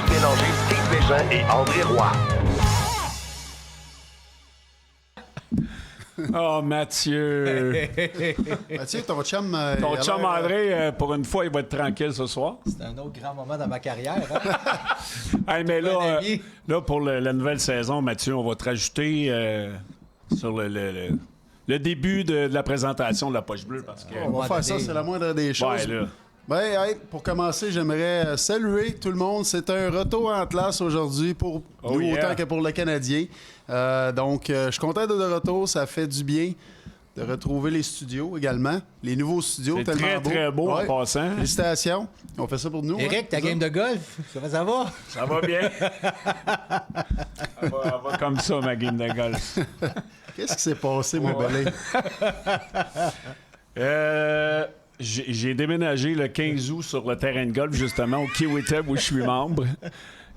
Éric Bélanger, Steve Bégin et André Roy. Oh, Mathieu. Mathieu, ton chum... Ton chum André, pour une fois, il va être tranquille ce soir. C'est un autre grand moment dans ma carrière. Hein? Hey, mais là, pour la nouvelle saison, Mathieu, on va te rajouter sur le début de la présentation de la Poche Bleue. Parce que, On va faire ça, c'est la moindre des choses. ouais, là. Ben, hey, pour commencer, j'aimerais saluer tout le monde. C'est un retour en classe aujourd'hui pour nous autant que pour le Canadien. Donc, je suis content d'être de retour. Ça fait du bien de retrouver les studios également. Les nouveaux studios, C'est tellement très, beaux. très beau Ouais. en passant. Félicitations. On fait ça pour nous. Éric, ta game de golf, ça va? Ça va bien. Elle va comme ça, ma game de golf. Qu'est-ce qui s'est passé, mon belé? J'ai déménagé le 15 août sur le terrain de golf, justement, au Kiwitab, où je suis membre.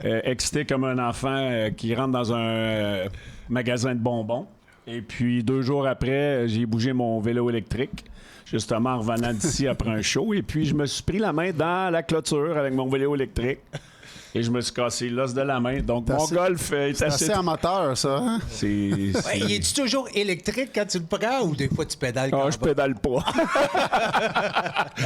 Excité comme un enfant qui rentre dans un magasin de bonbons. Et puis, 2 jours après, j'ai bougé mon vélo électrique, justement en revenant d'ici après un show. Et puis, je me suis pris la main dans la clôture avec mon vélo électrique. Et je me suis cassé l'os de la main. Donc, mon golf est assez... C'est amateur, ça. Hein? Ouais, es-tu toujours électrique quand tu le prends ou des fois tu pédales? Ah, je pédale pas.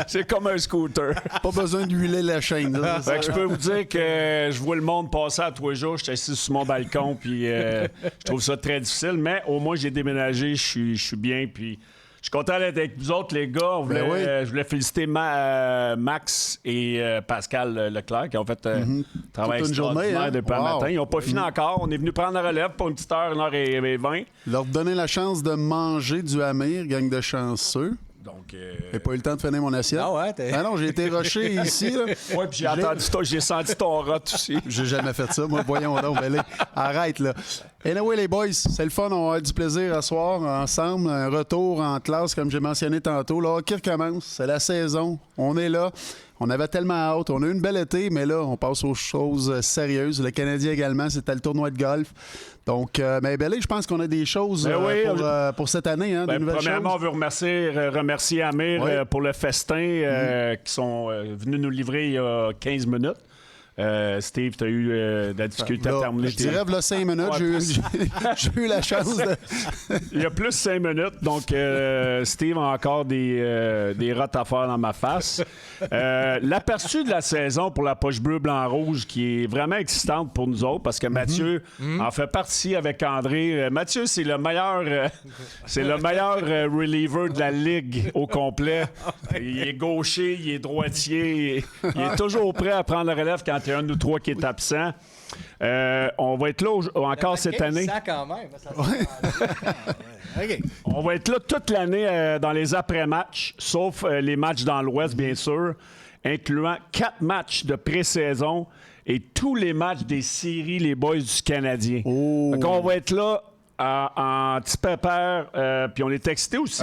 C'est comme un scooter. Pas besoin d'huiler la chaîne. Là, Fait que je peux vous dire que je vois le monde passer à tous les jours. Je suis assis sur mon balcon, puis je trouve ça très difficile. Mais au moins, j'ai déménagé, je suis bien, puis... Je suis content d'être avec vous autres, les gars. Je voulais féliciter Max et Pascal Leclerc qui ont fait un travail Toute une journée, extraordinaire hein? depuis le matin. Ils n'ont pas fini encore. On est venu prendre la relève pour une petite heure, 1h20. Leur donner la chance de manger du Amir, gang de chanceux. Donc, J'ai pas eu le temps de finir mon assiette. Ah ouais, Ah non, j'ai été rushé ici. Là. ouais, puis j'ai senti ton rot aussi. J'ai jamais fait ça. Moi, voyons donc, ben là, arrête, là. Anyway, les boys, c'est le fun. On va avoir du plaisir à soir ensemble. Un retour en classe, comme j'ai mentionné tantôt. Là, qui recommence. C'est la saison. On est là. On avait tellement hâte. On a eu une belle été, mais là, on passe aux choses sérieuses. Le Canadien également, c'était le tournoi de golf. Donc, mais je pense qu'on a des choses pour cette année, hein, des nouvelles premièrement, choses. on veut remercier Amir pour le festin qui sont venus nous livrer il y a 15 minutes. Steve, tu as eu de la difficulté à terminer. Je dirais, là, 5 minutes, j'ai eu la chance de... Il y a plus 5 minutes, donc Steve a encore des rottes à faire dans ma face. L'aperçu de la saison pour la Poche Bleue Blanc-Rouge qui est vraiment excitante pour nous autres parce que Mathieu en fait partie avec André. Mathieu, c'est le meilleur reliever de la Ligue au complet. Il est gaucher, il est droitier, il est toujours prêt à prendre la relève quand il y a un ou trois qui est absent. On va être là encore cette année. Ça quand même. Ça Okay. On va être là toute l'année dans les après-matchs, sauf les matchs dans l'Ouest, bien sûr, incluant 4 matchs de pré-saison et tous les matchs des séries, les boys du Canadien. Oh. Donc, on va être là en petit pépère, puis on est excités aussi.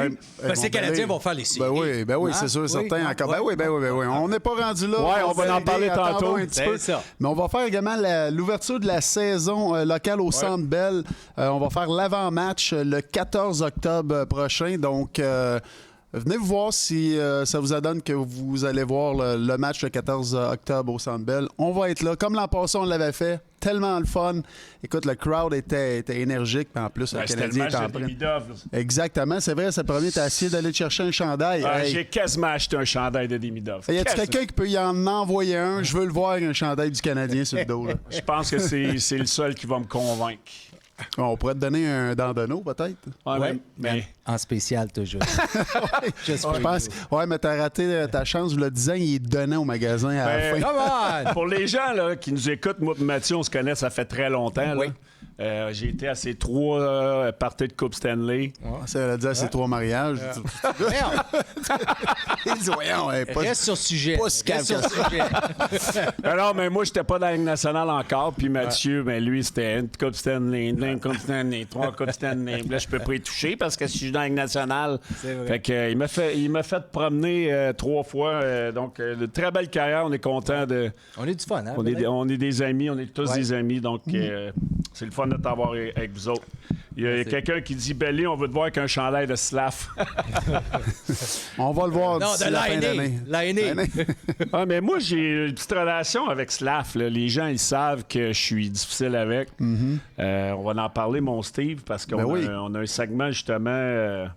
Ces Canadiens vont faire les séries. Ben oui, c'est sûr, certain. Encore. Ben oui. On n'est pas rendu là. Ouais, on va en parler tantôt. Un petit peu. Mais on va faire également l'ouverture de la saison locale au Centre Bell. On va faire l'avant-match le 14 octobre prochain. Donc, venez vous voir si ça vous adonne que vous allez voir le match le 14 octobre au Centre Bell. On va être là. Comme l'an passé, on l'avait fait. Tellement le fun. Écoute, le crowd était énergique. Puis en plus, le Canadien était en prêt. Exactement. C'est vrai, c'est le premier. T'as essayé d'aller te chercher un chandail. J'ai quasiment acheté un chandail de Demidov. Y a-tu quelqu'un qui peut y en envoyer un? Je veux le voir, un chandail du Canadien sur le dos. Là. Je pense que c'est le seul qui va me convaincre. On pourrait te donner un Dandano, peut-être. Ouais, mais... En spécial, toujours. Je pense. Ouais, mais t'as raté ta chance. Le design, il est donné au magasin à la fin. Pour les gens là, qui nous écoutent, moi et Mathieu, on se connaît, ça fait très longtemps. Là. J'ai été à ces 3 parties de Coupe Stanley. Ça veut dire ces 3 mariages. Reste sur sujet. Reste sur sujet. Non, mais moi, j'étais pas dans la Ligue nationale encore. Puis Mathieu, lui, c'était une Coupe Stanley, une Coupe Stanley, 3 Coupes Stanley. Là, je peux pas y toucher parce que si je suis dans la Ligue nationale. Fait que, il m'a fait promener 3 fois. Donc, de très belle carrière. On est content de. On est du fun, hein? On est des amis. On est tous des amis. Donc, c'est le fun de t'avoir avec vous autres. Il y a quelqu'un qui dit Belly, on veut te voir avec un chandail de Slav. On va le voir Non, d'ici de la fin d'année. l'année. Ah, mais moi, j'ai une petite relation avec Slav. Là. Les gens, ils savent que je suis difficile avec. On va en parler, mon Steve, parce qu'on oui. on a un segment, justement...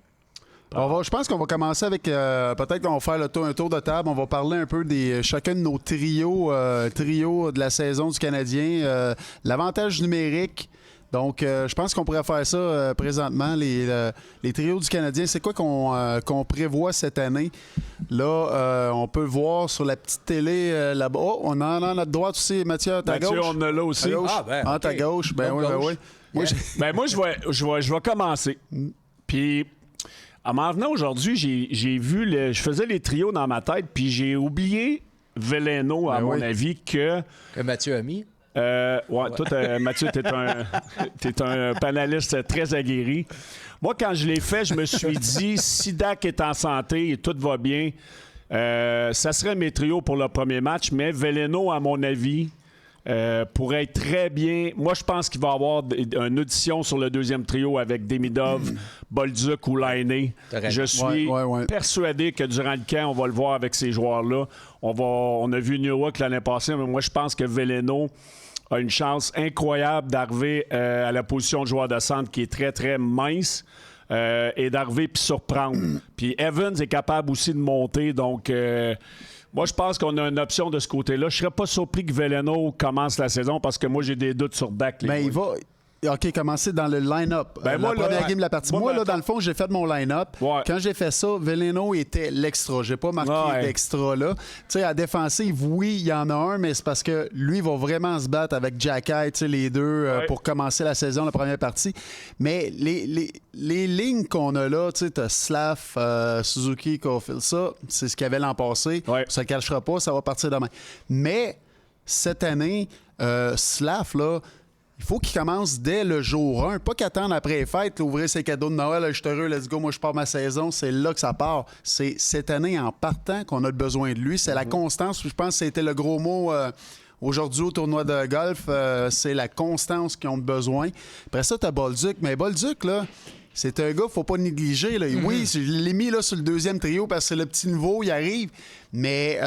Je pense qu'on va commencer avec... peut-être qu'on va faire un tour de table. On va parler un peu des chacun de nos trios de la saison du Canadien. L'avantage numérique. Donc, je pense qu'on pourrait faire ça présentement. Les trios du Canadien, c'est quoi qu'on prévoit cette année? Là, on peut voir sur la petite télé là-bas. Oh, on en a à notre droite aussi, Mathieu, à ta Mathieu, gauche. on en a là aussi. À gauche. Ah, ben, À OK. ta gauche. Ben oui, ben oui. Moi, Ben moi, je vais commencer. Puis, en m'en venant aujourd'hui, j'ai vu... je faisais les trios dans ma tête, puis j'ai oublié Veleno, à Ben mon oui. avis, que... Que Mathieu a mis. Ouais, toi, Mathieu, t'es un panéliste très aguerri. Moi, quand je l'ai fait, je me suis dit, si Dak est en santé et tout va bien, ça serait mes trios pour le premier match, mais Veleno, à mon avis, pourrait être très bien. Moi, je pense qu'il va y avoir une audition sur le deuxième trio avec Demidov, Bolduc ou Laine. T'as raison. Je suis Ouais. persuadé que durant le camp, on va le voir avec ces joueurs-là. On a vu Newhook l'année passée, mais moi, je pense que Veleno a une chance incroyable d'arriver à la position de joueur de centre qui est très, très mince et d'arriver puis surprendre. Puis Evans est capable aussi de monter, donc... moi, je pense qu'on a une option de ce côté-là. Je serais pas surpris que Veleno commence la saison parce que moi, j'ai des doutes sur Dak. Ben, il va... OK, commencer dans le line-up. Ben, moi, la première là, game de la partie. moi, Moi, là, mettons- dans le fond, j'ai fait mon line-up. Ouais. Quand j'ai fait ça, Veleno était l'extra. J'ai pas marqué Ouais. d'extra là. Tu sais, à défensive, oui, il y en a un, mais c'est parce que lui va vraiment se battre avec Jacky, tu sais, les deux, Ouais. pour commencer la saison, la première partie. Mais les lignes qu'on a là, tu sais, t'as Slav, Suzuki, Caulfield, ça, c'est ce qu'il y avait l'an passé. Ouais. Ça ne cachera pas, ça va partir demain. Mais cette année, Slav, là, il faut qu'il commence dès le jour 1. Pas qu'attendre après les fêtes, ouvrir ses cadeaux de Noël, je suis heureux, let's go, moi je pars ma saison. C'est là que ça part. C'est cette année en partant qu'on a besoin de lui. C'est la constance. Je pense que c'était le gros mot aujourd'hui au tournoi de golf. C'est la constance qu'ils ont besoin. Après ça, tu as Bolduc. Mais Bolduc, là, c'est un gars, faut pas négliger. Là. Oui, je l'ai mis là, sur le deuxième trio parce que c'est le petit nouveau, il arrive. Mais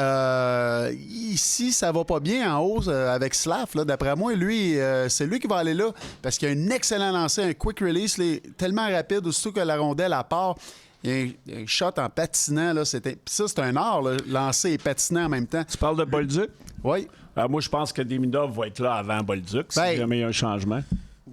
ici, ça va pas bien en haut avec Slav. Là. D'après moi, lui, c'est lui qui va aller là parce qu'il a un excellent lancer, un quick release, là, tellement rapide, aussitôt que la rondelle à part. Il y a un shot en patinant. Là, ça, c'est un art, là, lancer et patiner en même temps. Tu parles de Bolduc? Oui. Moi, je pense que Demidov va être là avant Bolduc, si Ben, jamais il y a un changement.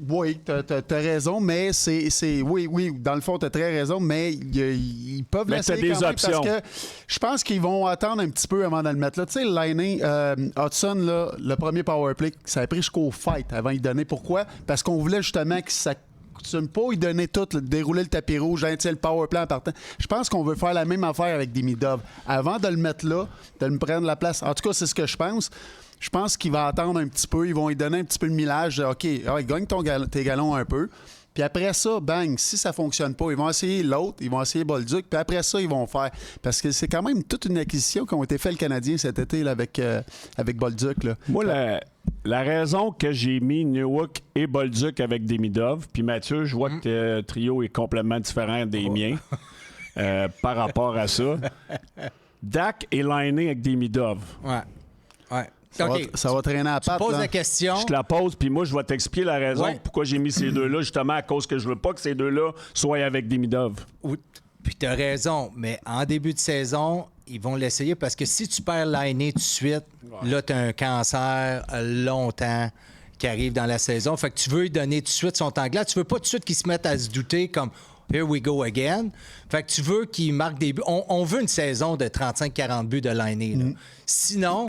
Oui, t'as raison, mais c'est oui, dans le fond, t'as très raison, mais ils peuvent Mais l'essayer t'as des quand même options. parce que je pense qu'ils vont attendre un petit peu avant de le mettre là. Tu sais, Laine, Hudson, là, le premier power play, ça a pris jusqu'au fight avant de lui donner. Pourquoi? Parce qu'on voulait justement que ça coutume pas, il donnait tout, dérouler le tapis rouge, le power play en partant. Je pense qu'on veut faire la même affaire avec Demidov. Avant de le mettre là, de me prendre la place. En tout cas, c'est ce que je pense. Je pense qu'il va attendre un petit peu. Ils vont lui donner un petit peu de millage. OK, gagne tes galons un peu. Puis après ça, bang, si ça fonctionne pas, ils vont essayer l'autre, ils vont essayer Bolduc, puis après ça, ils vont faire. Parce que c'est quand même toute une acquisition qui a été faite le Canadien cet été là, avec Bolduc. Là. Moi, la raison que j'ai mis Newhook et Bolduc avec Demidov, puis Mathieu, je vois que le trio est complètement différent des miens par rapport à ça. Dak est liné avec Demidov. Ouais. OK. Ça va traîner à Tu patte. poses là. la question. Je te la pose, puis moi, je vais t'expliquer la raison Ouais. pourquoi j'ai mis ces deux-là, justement à cause que je veux pas que ces deux-là soient avec Demidov. Oui, puis tu as raison, mais en début de saison, ils vont l'essayer parce que si tu perds l'année tout de suite, là, tu as un cancer longtemps qui arrive dans la saison. Fait que tu veux lui donner tout de suite son temps glace. Tu veux pas tout de suite qu'il se mette à se douter comme here we go again. Fait que tu veux qu'il marque des buts. On veut une saison de 35-40 buts de l'année. Sinon,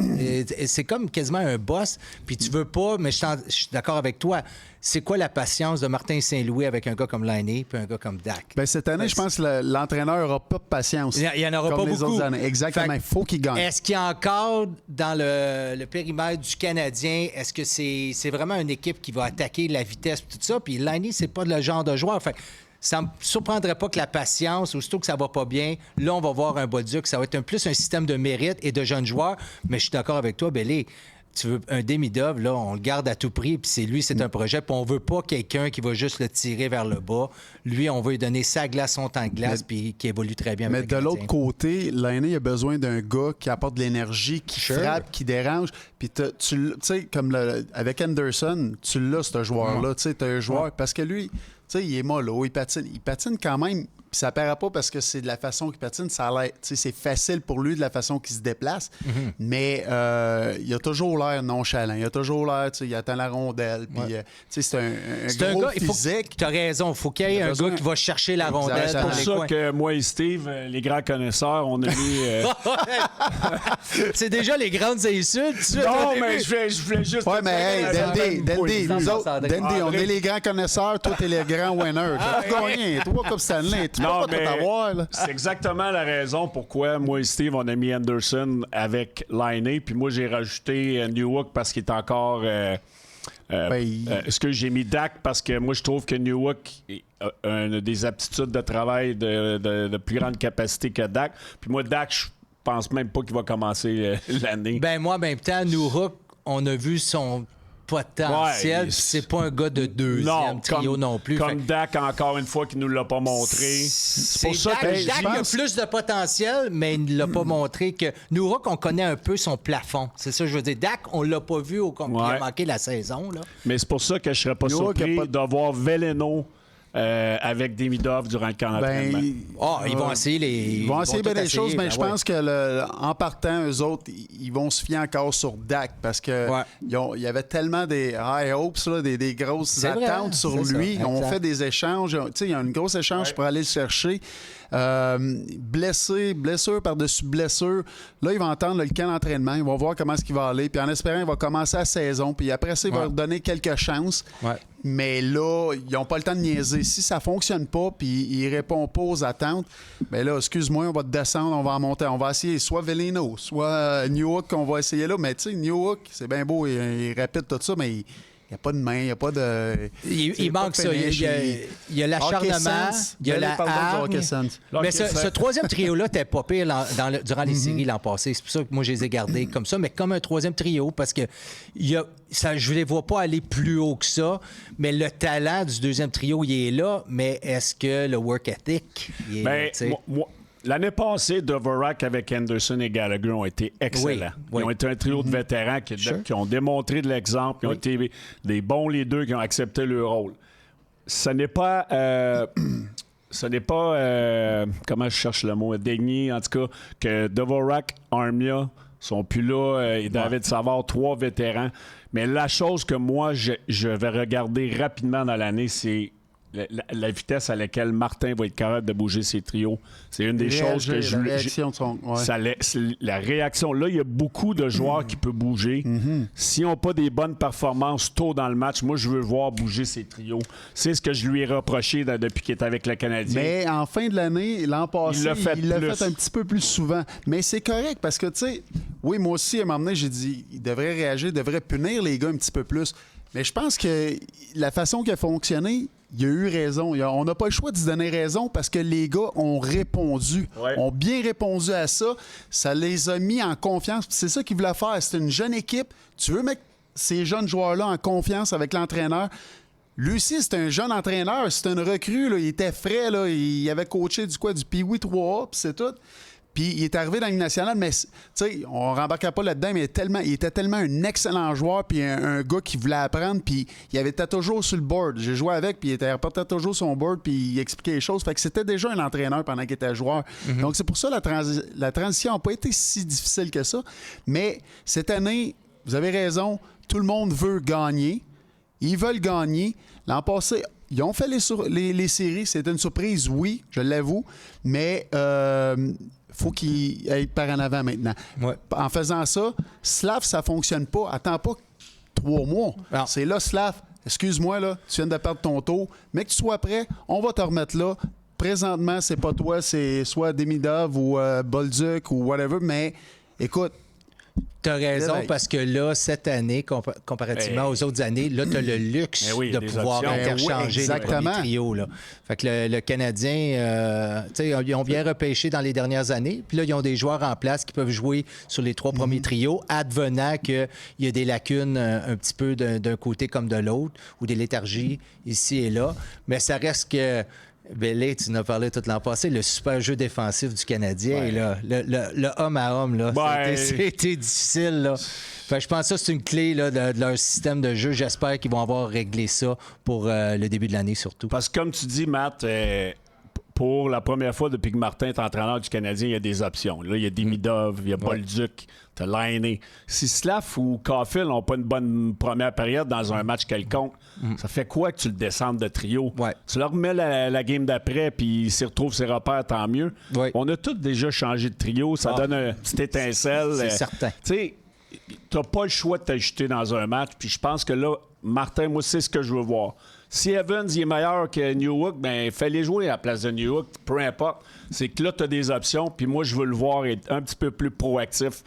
c'est comme quasiment un boss. Puis tu veux pas, mais je suis d'accord avec toi. C'est quoi la patience de Martin Saint-Louis avec un gars comme Laine puis un gars comme Dak? Ben, cette année, je pense que l'entraîneur n'aura pas de patience. Il y en aura comme pas les beaucoup. autres années. Exactement. Il faut qu'il gagne. Est-ce qu'il y a encore dans le périmètre du Canadien, est-ce que c'est vraiment une équipe qui va attaquer la vitesse et tout ça? Puis Laine, c'est pas le genre de joueur. Fait que ça me surprendrait pas que la patience, aussitôt que ça va pas bien, là, on va voir un Bolduc. Ça va être plus un système de mérite et de jeunes joueurs. Mais je suis d'accord avec toi, Bellé. tu veux un Demidov, là, on le garde à tout prix, puis c'est un projet, puis on veut pas quelqu'un qui va juste le tirer vers le bas. Lui, on veut lui donner sa glace, son temps de glace, puis qui évolue très bien. Mais de l'autre côté, Laine a besoin d'un gars qui apporte de l'énergie, qui frappe, qui dérange. Puis tu sais, comme avec Anderson, tu l'as, ce joueur-là. Tu sais, tu as un joueur, parce que lui, tu sais, il est mollo, il patine quand même. Puis ça paraît pas parce que c'est de la façon qu'il patine, ça a l'air, c'est facile pour lui de la façon qu'il se déplace, mais il a toujours l'air nonchalant, il a toujours l'air, il attend la rondelle, puis c'est un gros physique. Tu as raison, il faut qu'il y ait un gars qui va chercher la rondelle. C'est pour ça que moi et Steve, les grands connaisseurs, on a mis... c'est déjà les grandes insultes. Non, mais je voulais juste... Ouais, mais hey, Dandy, nous autres, Dandy, on est les grands connaisseurs, toi, t'es les grands winners. T'as pas gagné, toi, comme Stanley, non, mais c'est exactement la raison pourquoi moi et Steve, on a mis Anderson avec Laine, puis moi, j'ai rajouté Newhook parce qu'il est encore... Est-ce que j'ai mis Dak parce que moi, je trouve que Newhook a des aptitudes de travail de plus grande capacité que Dak. Puis moi, Dak, je pense même pas qu'il va commencer l'année. Ben moi, en même temps, Newhook, on a vu son potentiel, puis c'est pas un gars de deuxième trio non plus. Comme Dak, encore une fois, qui nous l'a pas montré. C'est pour ça que Dak a plus de potentiel, mais il ne l'a pas montré. Que Newhook, on connaît un peu son plafond. C'est ça que je veux dire. Dak, on l'a pas vu au il a manqué la saison. Là. Mais c'est pour ça que je serais pas surpris de voir Veleno avec Demidov durant le camp d'entraînement. Ils vont essayer Ils vont essayer bien des choses, mais je pense que en partant, eux autres, ils vont se fier encore sur Dak parce que il y avait tellement des high hopes, là, des grosses attentes sur lui. On fait des échanges. Il y a un gros échange pour aller le chercher. Blessure par-dessus blessure. Là, il va entendre le camp d'entraînement. Il va voir comment est-ce qu'il va aller. Puis en espérant, il va commencer la saison. Puis après ça, il va leur donner quelques chances. Mais là, ils n'ont pas le temps de niaiser. Si ça ne fonctionne pas puis il ne répond pas aux attentes, bien là, excuse-moi, on va te descendre, on va en monter. On va essayer soit Veleno, soit Newhook qu'on va essayer là. Mais tu sais, Newhook, c'est bien beau, il répète tout ça, mais il n'y a pas de main, il n'y a pas de... Il manque ça. Il y a l'acharnement, il y a la hargne. Mais ce troisième trio-là n'était pas pire durant les séries l'an passé. C'est pour ça que moi, je les ai gardés comme ça, mais comme un troisième trio, parce que je ne les vois pas aller plus haut que ça, mais le talent du deuxième trio, il est là, mais est-ce que le work ethic, il est là? L'année passée, Dvorak avec Anderson et Gallagher ont été excellents. Ils ont été un trio de vétérans qui ont démontré de l'exemple, qui ont été des bons leaders, qui ont accepté leur rôle. Ce n'est pas... comment je cherche le mot? Dénier, en tout cas, que Dvorak, Armia sont plus là. Et David Savard, 3 vétérans. Mais la chose que moi, je vais regarder rapidement dans l'année, c'est la vitesse à laquelle Martin va être capable de bouger ses trios. C'est une des choses que je... La réaction. Là, il y a beaucoup de joueurs qui peuvent bouger. S'ils n'ont pas des bonnes performances tôt dans le match, moi, je veux voir bouger ses trios. C'est ce que je lui ai reproché depuis qu'il est avec le Canadien. Mais en fin de l'année, l'an passé, il l'a fait un petit peu plus souvent. Mais c'est correct parce que, tu sais, oui, moi aussi, à un moment donné, j'ai dit, il devrait réagir, il devrait punir les gars un petit peu plus. Mais je pense que la façon qu'il a fonctionné, il a eu raison. On n'a pas le choix de se donner raison parce que les gars ont répondu. Ont bien répondu à ça. Ça les a mis en confiance. C'est ça qu'ils voulaient faire. C'est une jeune équipe. Tu veux mettre ces jeunes joueurs-là en confiance avec l'entraîneur. Lui aussi, c'est un jeune entraîneur. C'est une recrue. Là. Il était frais. Là. Il avait coaché du Pee-Wee 3A, puis c'est tout. Puis il est arrivé dans la Ligue nationale, mais tu sais, on ne rembarquait pas là-dedans, mais il était tellement un excellent joueur, puis un gars qui voulait apprendre, puis il était toujours sur le board. J'ai joué avec, puis il était toujours sur son board, puis il expliquait les choses. Fait que c'était déjà un entraîneur pendant qu'il était joueur. Donc c'est pour ça que la transition n'a pas été si difficile que ça. Mais cette année, vous avez raison, tout le monde veut gagner. Ils veulent gagner. L'an passé, ils ont fait les séries. C'était une surprise, oui, je l'avoue, mais... faut qu'il aille par en avant maintenant. En faisant ça, Slav, ça fonctionne pas. Attends pas 3 mois. Non. C'est là, Slav, excuse-moi, là, tu viens de perdre ton tour, mais que tu sois prêt, on va te remettre là. Présentement, c'est pas toi, c'est soit Demidov ou Bolduc ou whatever, mais écoute, T'as raison, Réveil. parce que là, cette année, comparativement aux autres années, là, t'as le luxe oui, de des pouvoir options. interchanger les exactement. premiers trios. Là. Fait que le Canadien, tu sais, ils ont bien repêché dans les dernières années. Puis là, ils ont des joueurs en place qui peuvent jouer sur les 3 premiers trios, advenant qu'il y a des lacunes un petit peu d'un côté comme de l'autre, ou des léthargies ici et là. Mais ça reste que... Bellé, tu en as parlé tout l'an passé, le super jeu défensif du Canadien, Ouais. là, le homme à homme, là, Ouais. c'était difficile. Là. Fait que je pense que ça, c'est une clé là, de leur système de jeu. J'espère qu'ils vont avoir réglé ça pour le début de l'année surtout. Parce que comme tu dis, Matt, pour la première fois depuis que Martin est entraîneur du Canadien, il y a des options. Là, il y a Demidov, il y a Bolduc, t'as Laine. Si Slav ou Caulfield n'ont pas une bonne première période dans un match quelconque, ça fait quoi que tu le descendes de trio? Ouais. Tu leur remets la game d'après, puis s'il retrouve ses repères, tant mieux. Ouais. On a tous déjà changé de trio. Ça donne une petite étincelle. C'est certain. Tu sais, t'as pas le choix de t'ajouter dans un match. Puis je pense que là, Martin, moi, c'est ce que je veux voir. Si Evans il est meilleur que Newhook, ben fais-les jouer à la place de Newhook, peu importe. C'est que là, tu as des options, puis moi, je veux le voir être un petit peu plus proactif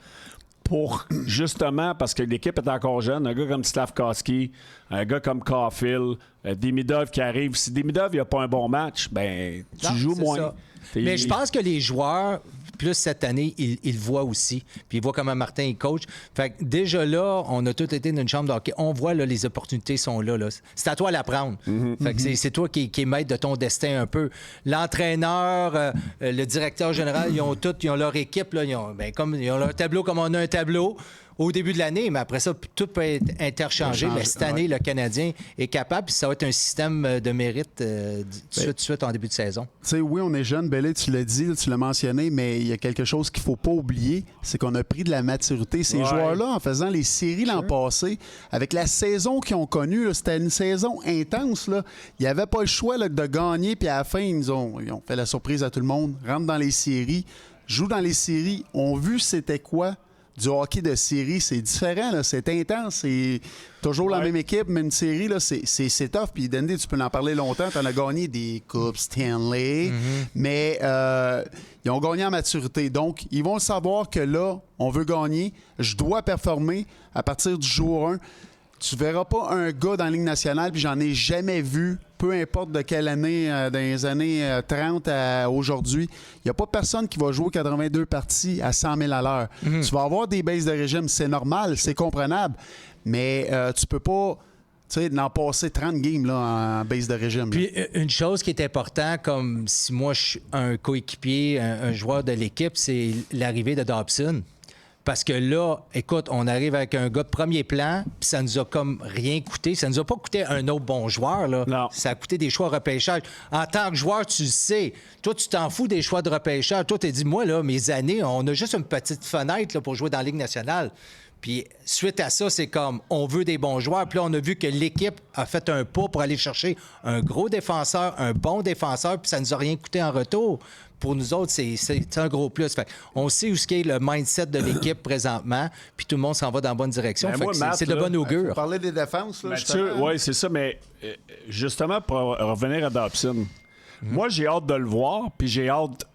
pour, justement, parce que l'équipe est encore jeune, un gars comme Slavkovski, un gars comme Caulfield, Demidov qui arrive. Si Demidov n'a pas un bon match, ben tu Non, joues c'est moins. ça. Mais je pense que les joueurs, plus cette année, ils le voient aussi. Puis ils voient comment Martin est coach. Fait que déjà là, on a tous été dans une chambre de hockey. On voit là, les opportunités sont là. C'est à toi de la prendre. Fait que c'est toi qui es maître de ton destin un peu. L'entraîneur, le directeur général, ils ont leur équipe. Là, ils ont leur tableau comme on a un tableau au début de l'année, mais après ça, tout peut être interchangé. Mais cette année, le Canadien est capable, puis ça va être un système de mérite de suite en début de saison. Tu sais, oui, on est jeune, Bellé, tu l'as dit, tu l'as mentionné, mais il y a quelque chose qu'il ne faut pas oublier, c'est qu'on a pris de la maturité. Ces Ouais. joueurs-là, en faisant les séries l'an passé, avec la saison qu'ils ont connue, là, c'était une saison intense. Là. Il n'y avait pas le choix là, de gagner, puis à la fin, ils ont fait la surprise à tout le monde, rentrent dans les séries, jouent dans les séries, ont vu c'était quoi du hockey de série. C'est différent, là, c'est intense, c'est toujours la même équipe, mais une série, là, c'est tough. Puis Dandy, tu peux en parler longtemps, tu en as gagné des Coupes Stanley, mais ils ont gagné en maturité. Donc, ils vont savoir que là, on veut gagner, je dois performer à partir du jour 1. Tu verras pas un gars dans la Ligue nationale, puis j'en ai jamais vu, peu importe de quelle année, dans les années 30 à aujourd'hui, il n'y a pas personne qui va jouer 82 parties à 100 000 à l'heure. Tu vas avoir des baisses de régime, c'est normal, c'est comprenable, mais tu peux pas n'en passer 30 games là, en base de régime. Puis une chose qui est importante, comme si moi je suis un coéquipier, un joueur de l'équipe, c'est l'arrivée de Dobson. Parce que là, écoute, on arrive avec un gars de premier plan, puis ça nous a comme rien coûté. Ça nous a pas coûté un autre bon joueur, là. Non. Ça a coûté des choix de repêchage. En tant que joueur, tu le sais. Toi, tu t'en fous des choix de repêchage. Toi, tu dit, moi, là, mes années, on a juste une petite fenêtre là, pour jouer dans la Ligue nationale. Puis suite à ça, c'est comme, on veut des bons joueurs. Puis là, on a vu que l'équipe a fait un pas pour aller chercher un gros défenseur, un bon défenseur, puis ça nous a rien coûté en retour. Pour nous autres, c'est un gros plus. Fait on sait où est le mindset de l'équipe présentement, puis tout le monde s'en va dans la bonne direction. Ben Fait moi, que Matt, c'est de là, bonne augure. Faut parler des défenses, là, Mathieu, justement. oui, c'est ça, mais justement, pour revenir à Dobson, moi, j'ai hâte de le voir, puis j'ai hâte...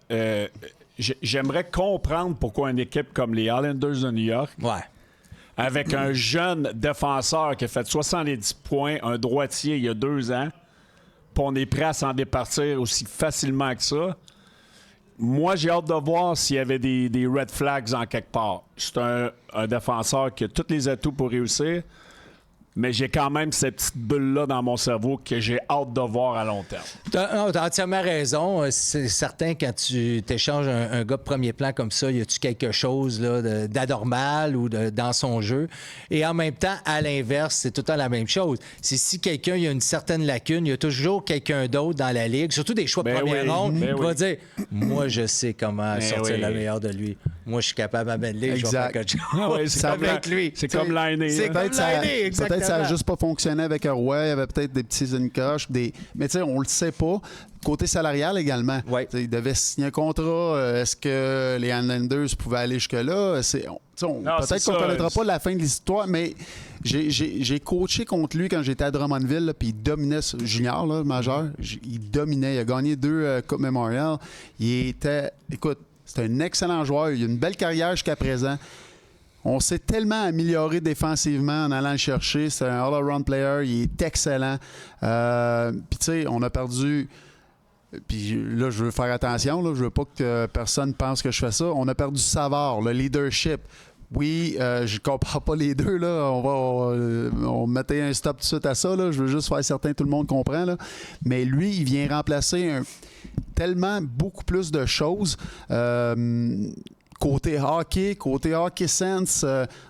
j'aimerais comprendre pourquoi une équipe comme les Islanders de New York, Ouais. avec un jeune défenseur qui a fait 70 points, un droitier il y a 2 ans, puis on est prêt à s'en départir aussi facilement que ça. Moi, j'ai hâte de voir s'il y avait des red flags en quelque part. C'est un défenseur qui a tous les atouts pour réussir, mais j'ai quand même cette petite bulle-là dans mon cerveau que j'ai hâte de voir à long terme. T'as entièrement raison. C'est certain, quand tu t'échanges un gars de premier plan comme ça, y a-tu quelque chose là, d'anormal ou dans son jeu? Et en même temps, à l'inverse, c'est tout le temps la même chose. C'est si quelqu'un a une certaine lacune, il y a toujours quelqu'un d'autre dans la ligue, surtout des choix de Ben première oui, ronde, ben qui va oui. dire « Moi, je sais comment sortir oui. le meilleur de lui. Moi, je suis capable d'amener, je vais faire Exact. quelque chose. Ah ouais, c'est comme avec lui. C'est comme l'année. C'est hein. comme Peut-être ça, l'année, exactement. peut-être ça n'a juste pas fonctionné avec Roy. Il y avait peut-être des petits encoches. Mais tu sais, on le sait pas. Côté salarial également. Ouais. T'sais, il devait signer un contrat. Est-ce que les Islanders pouvaient aller jusque-là? Peut-être c'est qu'on ne ça. connaîtra pas la fin de l'histoire, mais j'ai coaché contre lui quand j'étais à Drummondville, là, puis il dominait ce junior, là, majeur. Il dominait. Il a gagné 2 Coupe Memorial. Il était... Écoute, c'était un excellent joueur. Il a une belle carrière jusqu'à présent. On s'est tellement amélioré défensivement en allant le chercher. C'est un all-around player. Il est excellent. Puis, tu sais, on a perdu... Puis là, je veux faire attention. Là, je veux pas que personne pense que je fais ça. On a perdu Savard, le leadership. Oui, je ne compare pas les deux. Là. On mettait un stop tout de suite à ça. Là. Je veux juste faire certain que tout le monde comprend. Là. Mais lui, il vient remplacer tellement beaucoup plus de choses. Côté hockey sense,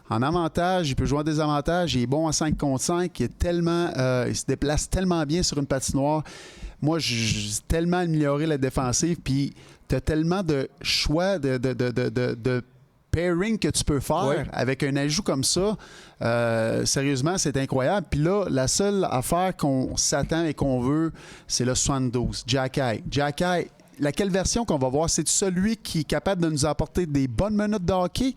en avantage, il peut jouer en désavantage, il est bon en 5 contre 5, il se déplace tellement bien sur une patinoire. Moi, j'ai tellement amélioré la défensive, puis tu as tellement de choix de pairing que tu peux faire avec un ajout comme ça. Sérieusement, c'est incroyable. Puis là, la seule affaire qu'on s'attend et qu'on veut, c'est le 72, Jacky. Jacky, laquelle version qu'on va voir, c'est celui qui est capable de nous apporter des bonnes minutes de hockey?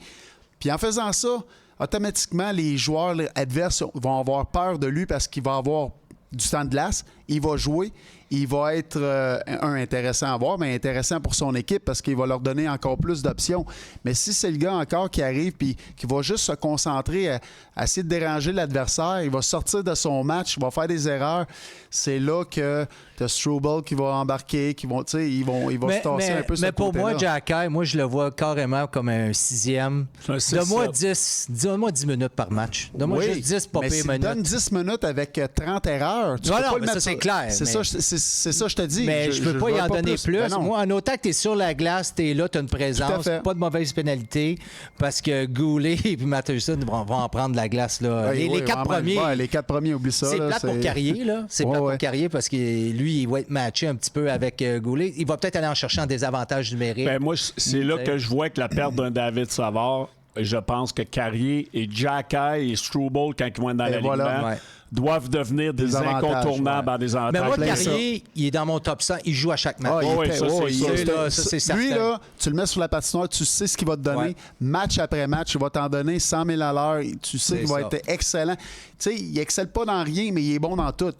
Puis en faisant ça, automatiquement, les joueurs adverses vont avoir peur de lui parce qu'il va avoir du temps de glace, il va jouer, il va être intéressant à voir, mais intéressant pour son équipe parce qu'il va leur donner encore plus d'options. Mais si c'est le gars encore qui arrive puis qui va juste se concentrer à essayer de déranger l'adversaire, il va sortir de son match, il va faire des erreurs, c'est là que tu as Struble qui va embarquer, il va se tasser un peu sur mais ce pour côté-là. moi, Jacky, moi, je le vois carrément comme un 6e. Donne-moi 10 minutes par match. Donne-moi juste 10 pas mais pires si minutes. donne 10 minutes avec 30 erreurs, tu peux pas le mais mettre. ça, c'est clair. C'est ça, je te dis. Mais je ne peux pas y en donner plus. Ben Moi, en autant que tu es sur la glace, tu es là, tu as une présence, pas de mauvaise pénalité, parce que Goulet et Matheson vont en prendre la glace. Là. Les 4 premiers. Les 4 premiers, oublie ça. C'est plate pour Carrier. Là. C'est plate pour Carrier parce que lui, il va être matché un petit peu avec Goulet. Il va peut-être aller en chercher en désavantage numérique. Ben, moi, c'est là que je vois que la perte d'un David Savard, je pense que Carrier et Jacky et Struble, quand ils vont être dans l'alignement, doivent devenir des incontournables en des avantages. Mais moi, Carrier, il est dans mon top 100. Il joue à chaque match. Ça, c'est certain. Lui, là, tu le mets sur la patinoire, tu sais ce qu'il va te donner. Match après match, il va t'en donner 100 000 à l'heure. Tu sais qu'il va être excellent. Tu sais, il excelle pas dans rien, mais il est bon dans tout.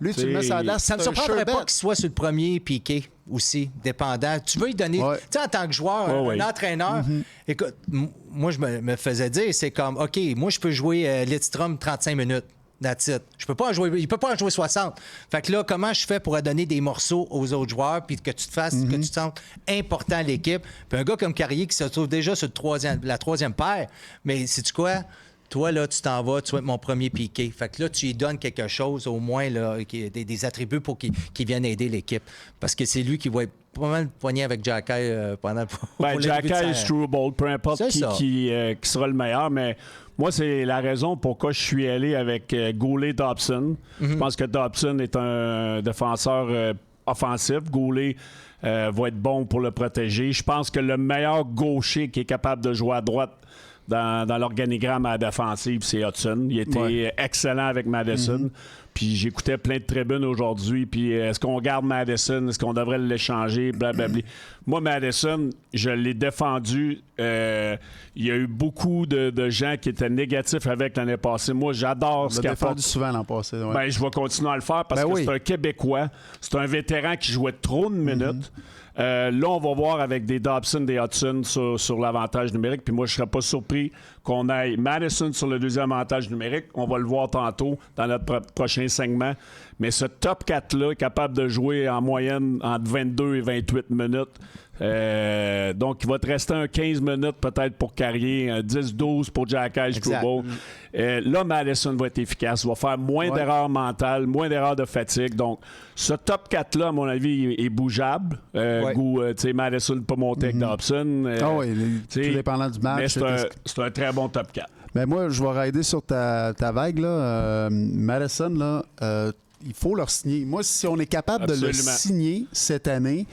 Lui, tu le mets sur la glace. Ça ne surprendrait pas qu'il soit sur le premier piqué aussi, dépendant. Tu veux lui donner... Tu sais, en tant que joueur, un entraîneur, écoute, moi, je me faisais dire, c'est comme, OK, moi, je peux jouer Lidstrom 35 minutes. That's it. Il peut pas en jouer 60. Fait que là, comment je fais pour donner des morceaux aux autres joueurs puis que tu te fasses, que tu te sentes important à l'équipe? Puis un gars comme Carrier qui se trouve déjà sur la troisième paire, mais sais-tu quoi? Toi, là, tu t'en vas, tu vas être mon premier piqué. Fait que là, tu lui donnes quelque chose, au moins, là, des attributs pour qu'il vienne aider l'équipe. Parce que c'est lui qui va être pas mal poigné avec Jacky pendant Jacky et Struble, peu importe qui sera le meilleur, mais moi, c'est la raison pourquoi je suis allé avec Goulet-Dobson. Je pense que Dobson est un défenseur offensif. Goulet va être bon pour le protéger. Je pense que le meilleur gaucher qui est capable de jouer à droite dans l'organigramme à la défensive, c'est Hudson. Il était excellent avec Madison. Puis j'écoutais plein de tribunes aujourd'hui. Puis est-ce qu'on garde Madison? Est-ce qu'on devrait l'échanger? Blablabla. Moi, Madison, je l'ai défendu. Il y a eu beaucoup de gens qui étaient négatifs avec l'année passée. Moi, j'adore ce qu'il a défendu souvent l'an passé. Ben, je vais continuer à le faire parce que c'est un Québécois. C'est un vétéran qui jouait trop de minutes. Là, on va voir avec des Dobson, des Hudson sur l'avantage numérique. Puis moi, je ne serais pas surpris qu'on aille Madison sur le deuxième avantage numérique. On va le voir tantôt dans notre prochain segment. Mais ce top 4-là est capable de jouer en moyenne entre 22 et 28 minutes. Donc, il va te rester un 15 minutes peut-être pour Carrier, un 10-12 pour Jacky Struble. Là, Madison va être efficace. Il va faire moins d'erreurs mentales, moins d'erreurs de fatigue. Donc, ce top 4-là, à mon avis, est bougeable. Madison ne peut pas monter avec Dobson. Tout dépendant du match. Mais c'est un très bon top 4. Ben moi, je vais rider sur ta vague. Là. Madison, là, il faut leur signer. Moi, si on est capable de le signer cette année,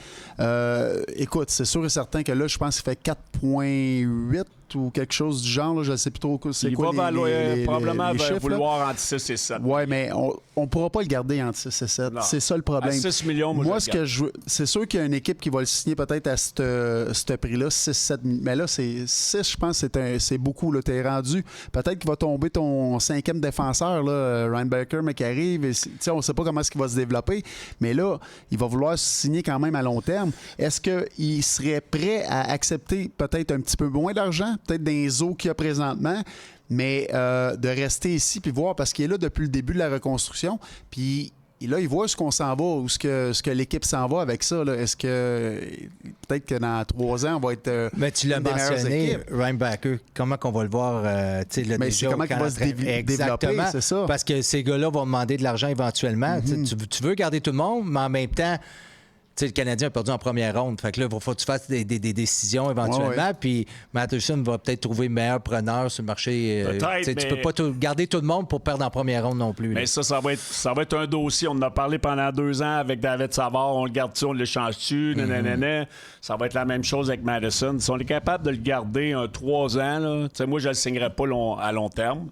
écoute, c'est sûr et certain que là, je pense qu'il fait 4,8 ou quelque chose du genre. Là, je ne sais plus trop c'est quoi probablement les chiffres, vouloir entre 6 et 7. Oui, mais on ne pourra pas le garder entre 6 et 7. Non. C'est ça le problème. À 6 millions, moi c'est sûr qu'il y a une équipe qui va le signer peut-être à ce prix-là, 6-7 millions. Mais là, c'est 6, je pense, c'est beaucoup. Tu es rendu. Peut-être qu'il va tomber ton 5e défenseur, là, Ryan Baker, mais qui arrive. On ne sait pas comment est-ce qu'il va se développer. Mais là, il va vouloir signer quand même à long terme. Est-ce qu'il serait prêt à accepter peut-être un petit peu moins d'argent peut-être dans les eaux qu'il y a présentement, mais de rester ici puis voir, parce qu'il est là depuis le début de la reconstruction, puis là, il voit ce qu'on s'en va, ou ce que l'équipe s'en va avec ça. Là. Est-ce que peut-être que dans 3 ans, on va être Mais tu l'as une des meilleures mentionné, équipes? Ryan Backer, comment qu'on va le voir Mais déjà c'est comment au qu'il va se développer, Exactement, c'est ça. parce que ces gars-là vont demander de l'argent éventuellement. Tu veux garder tout le monde, mais en même temps, le Canadien a perdu en première ronde. Fait que là, il faut que tu fasses des décisions éventuellement. Puis Matheson va peut-être trouver meilleur preneur sur le marché. Peut-être, Tu peux pas garder tout le monde pour perdre en première ronde non plus. Mais ça va être un dossier. On en a parlé pendant 2 ans avec David Savard. On le garde-tu, on l'échange-tu, nanana. Ça va être la même chose avec Matheson. Si on est capable de le garder 3 ans, là, moi, je le signerais pas à long terme.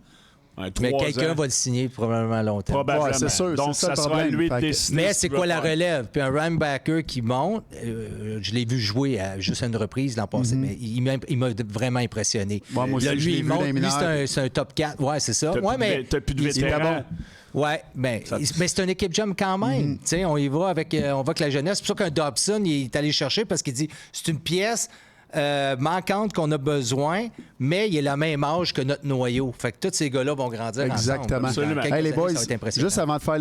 Mais quelqu'un va le signer probablement à long terme. Probablement. Ouais, c'est sûr, Donc, c'est ça ça le sera à problème. lui de Fait que- décider. Mais ce c'est qu'il quoi veut la faire. relève? Puis un Ryan Backer qui monte, je l'ai vu jouer à juste une reprise l'an passé, mais il m'a vraiment impressionné. Ouais, moi aussi, Là, je lui, l'ai il vu monte, dans les lui, mineurs. c'est un top 4. Ouais, c'est ça. T'as plus de il était vétérans. Ouais, mais c'est une équipe jeune quand même. Tu sais, on y va avec la jeunesse. C'est pour ça qu'un Dobson, il est allé chercher parce qu'il dit c'est une pièce manquante qu'on a besoin, mais il est le même âge que notre noyau. Fait que tous ces gars-là vont grandir Exactement. ensemble. Dans quelques Hey, les années, boys, ça va être impressionnant. juste avant de faire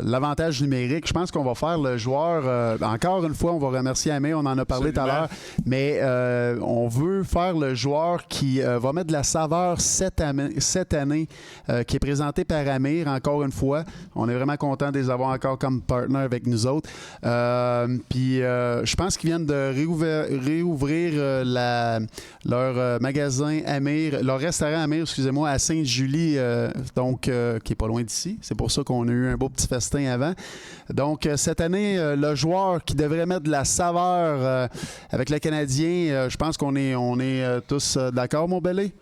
l'avantage numérique, je pense qu'on va faire le joueur. Encore une fois, on va remercier Amir, on en a parlé tout à l'heure, mais on veut faire le joueur qui va mettre de la saveur cette année, qui est présenté par Amir, encore une fois. On est vraiment content de les avoir encore comme partner avec nous autres. Puis je pense qu'ils viennent de réouvrir leur magasin Amir, leur restaurant Amir, excusez-moi, à Sainte-Julie, donc qui est pas loin d'ici. C'est pour ça qu'on a eu un beau petit festin avant. Donc cette année, le joueur qui devrait mettre de la saveur avec le Canadien, je pense qu'on est tous d'accord, mon belé?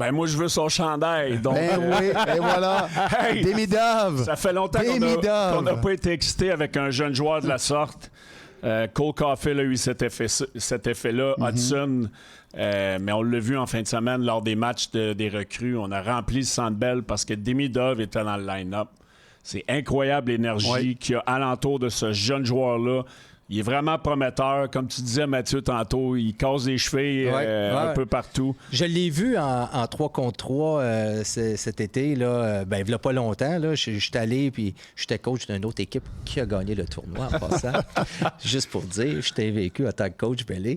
Ben moi, je veux son chandail. Donc, Ben oui, et voilà. Hey! Demi-Dove. ça fait longtemps qu'on n'a pas été excité avec un jeune joueur de la sorte. Cole Caulfield a eu cet effet-là. Hudson, mais on l'a vu en fin de semaine lors des matchs des recrues. On a rempli le Centre Bell parce que Demi-Dove était dans le line-up. C'est incroyable l'énergie qu'il y a alentour de ce jeune joueur-là. Il est vraiment prometteur. Comme tu disais, Mathieu, tantôt, il casse les cheveux un peu partout. Je l'ai vu en 3 contre 3 cet été. Là, il n'y a pas longtemps. Là, je suis allé puis j'étais coach d'une autre équipe qui a gagné le tournoi en passant. Juste pour dire, j'étais vécu en tant que coach Bellé.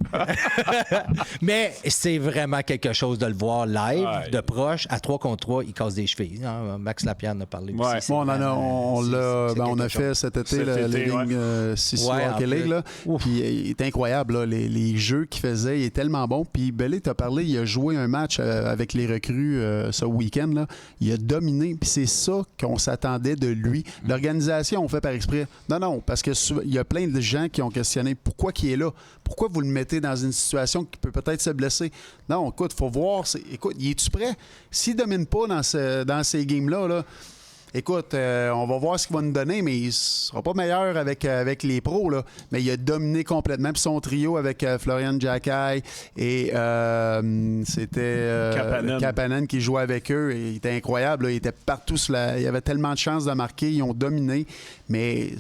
Mais c'est vraiment quelque chose de le voir live, de proche. À 3 contre 3, il casse des chevilles. Max Lapierre en a parlé aussi. Bon, on a fait cet été les lignes Hockey League. Là. Puis il est incroyable, là, les jeux qu'il faisait, il est tellement bon. Puis Bellé t'a parlé, il a joué un match avec les recrues ce week-end. Là. Il a dominé, puis c'est ça qu'on s'attendait de lui. L'organisation, on fait par exprès. Non, parce que il y a plein de gens qui ont questionné pourquoi il est là. Pourquoi vous le mettez dans une situation qui peut peut-être se blesser? Non, écoute, il faut voir. Écoute, es-tu prêt? S'il ne domine pas dans ces games-là, là, écoute, on va voir ce qu'il va nous donner, mais il ne sera pas meilleur avec les pros. Là. Mais il a dominé complètement. Puis son trio avec Florian Jacquet et c'était Kapanen qui jouait avec eux. Et il était incroyable. Là. Il était partout. Il y avait tellement de chances de marquer. Ils ont dominé. Mais